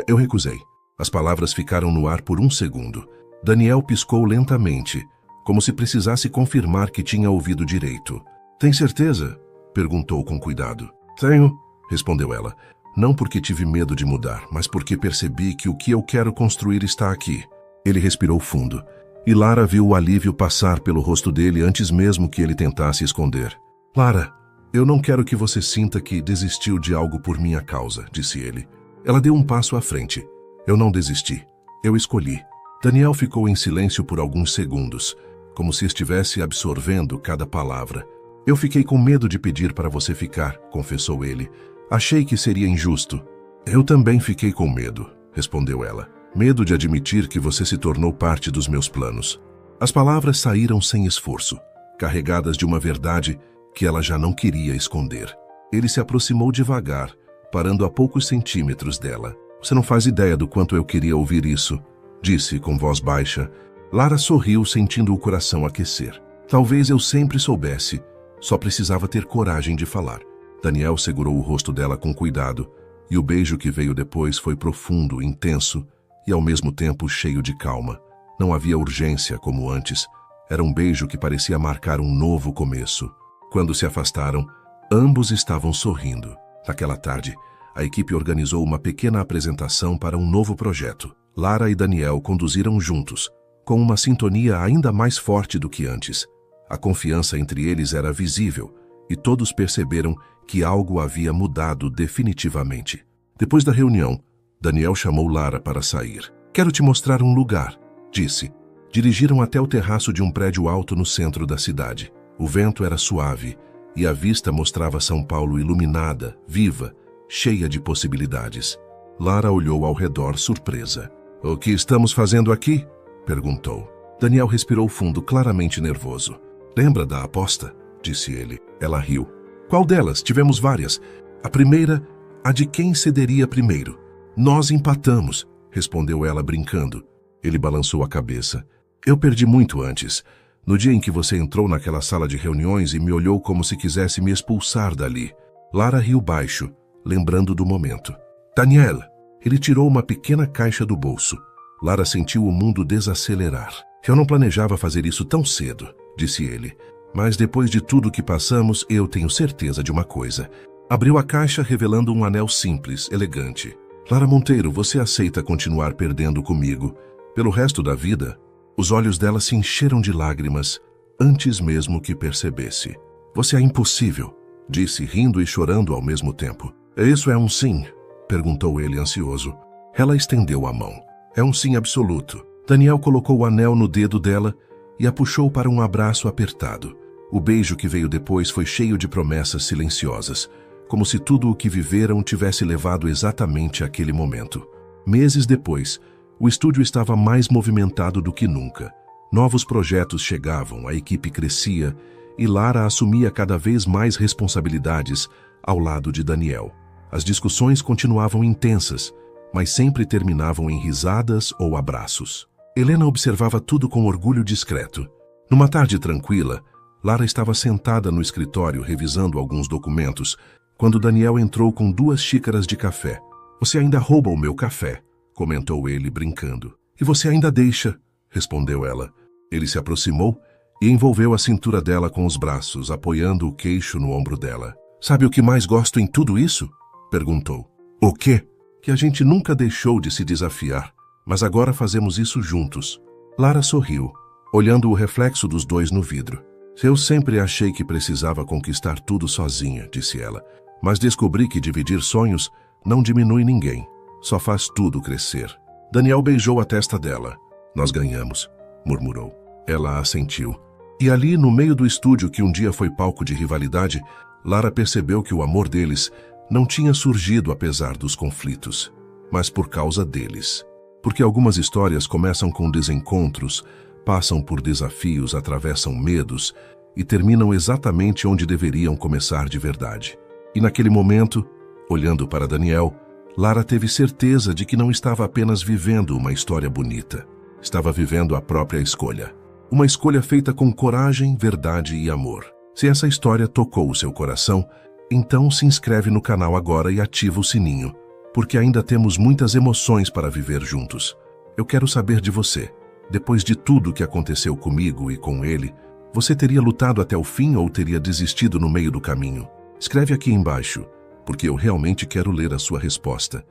Eu recusei." As palavras ficaram no ar por um segundo. Daniel piscou lentamente, como se precisasse confirmar que tinha ouvido direito. "Tem certeza?", perguntou com cuidado. "Tenho", respondeu ela. "Não porque tive medo de mudar, mas porque percebi que o que eu quero construir está aqui." Ele respirou fundo, e Lara viu o alívio passar pelo rosto dele antes mesmo que ele tentasse esconder. "Lara, eu não quero que você sinta que desistiu de algo por minha causa", disse ele. Ela deu um passo à frente. "Eu não desisti. Eu escolhi." Daniel ficou em silêncio por alguns segundos, como se estivesse absorvendo cada palavra. "Eu fiquei com medo de pedir para você ficar", confessou ele. "Achei que seria injusto." "Eu também fiquei com medo", respondeu ela. "Medo de admitir que você se tornou parte dos meus planos." As palavras saíram sem esforço, carregadas de uma verdade que ela já não queria esconder. Ele se aproximou devagar, parando a poucos centímetros dela. "Você não faz ideia do quanto eu queria ouvir isso", disse com voz baixa. Lara sorriu, sentindo o coração aquecer. "Talvez eu sempre soubesse, só precisava ter coragem de falar." Daniel segurou o rosto dela com cuidado, e o beijo que veio depois foi profundo, intenso e ao mesmo tempo cheio de calma. Não havia urgência como antes. Era um beijo que parecia marcar um novo começo. Quando se afastaram, ambos estavam sorrindo. Naquela tarde, a equipe organizou uma pequena apresentação para um novo projeto. Lara e Daniel conduziram juntos, com uma sintonia ainda mais forte do que antes. A confiança entre eles era visível, e todos perceberam que algo havia mudado definitivamente. Depois da reunião, Daniel chamou Lara para sair. "Quero te mostrar um lugar", disse. Dirigiram até o terraço de um prédio alto no centro da cidade. O vento era suave, e a vista mostrava São Paulo iluminada, viva, cheia de possibilidades. Lara olhou ao redor, surpresa. "O que estamos fazendo aqui?", perguntou. Daniel respirou fundo, claramente nervoso. "Lembra da aposta?", disse ele. Ela riu. "Qual delas? Tivemos várias. A primeira, a de quem cederia primeiro. Nós empatamos", respondeu ela brincando. Ele balançou a cabeça. "Eu perdi muito antes. No dia em que você entrou naquela sala de reuniões e me olhou como se quisesse me expulsar dali." Lara riu baixo, lembrando do momento. "Daniel!" Ele tirou uma pequena caixa do bolso. Lara sentiu o mundo desacelerar. "Eu não planejava fazer isso tão cedo", disse ele. "Mas depois de tudo que passamos, eu tenho certeza de uma coisa." Abriu a caixa, revelando um anel simples, elegante. "Lara Monteiro, você aceita continuar perdendo comigo pelo resto da vida?" Os olhos dela se encheram de lágrimas, antes mesmo que percebesse. "Você é impossível", disse, rindo e chorando ao mesmo tempo. "Isso é um sim?", perguntou ele ansioso. Ela estendeu a mão. "É um sim absoluto." Daniel colocou o anel no dedo dela e a puxou para um abraço apertado. O beijo que veio depois foi cheio de promessas silenciosas, como se tudo o que viveram tivesse levado exatamente àquele momento. Meses depois, o estúdio estava mais movimentado do que nunca. Novos projetos chegavam, a equipe crescia e Lara assumia cada vez mais responsabilidades ao lado de Daniel. As discussões continuavam intensas, mas sempre terminavam em risadas ou abraços. Helena observava tudo com orgulho discreto. Numa tarde tranquila, Lara estava sentada no escritório revisando alguns documentos, quando Daniel entrou com 2 xícaras de café. "Você ainda rouba o meu café", comentou ele, brincando. "E você ainda deixa", respondeu ela. Ele se aproximou e envolveu a cintura dela com os braços, apoiando o queixo no ombro dela. "Sabe o que mais gosto em tudo isso?", perguntou. "O quê?" "Que a gente nunca deixou de se desafiar, mas agora fazemos isso juntos." Lara sorriu, olhando o reflexo dos dois no vidro. "Eu sempre achei que precisava conquistar tudo sozinha", disse ela. "Mas descobri que dividir sonhos não diminui ninguém, só faz tudo crescer." Daniel beijou a testa dela. "Nós ganhamos", murmurou. Ela assentiu. E ali, no meio do estúdio que um dia foi palco de rivalidade, Lara percebeu que o amor deles não tinha surgido apesar dos conflitos, mas por causa deles. Porque algumas histórias começam com desencontros, passam por desafios, atravessam medos e terminam exatamente onde deveriam começar de verdade. E naquele momento, olhando para Daniel, Lara teve certeza de que não estava apenas vivendo uma história bonita. Estava vivendo a própria escolha. Uma escolha feita com coragem, verdade e amor. Se essa história tocou o seu coração, então se inscreve no canal agora e ativa o sininho, porque ainda temos muitas emoções para viver juntos. Eu quero saber de você. Depois de tudo que aconteceu comigo e com ele, você teria lutado até o fim ou teria desistido no meio do caminho? Escreve aqui embaixo, porque eu realmente quero ler a sua resposta.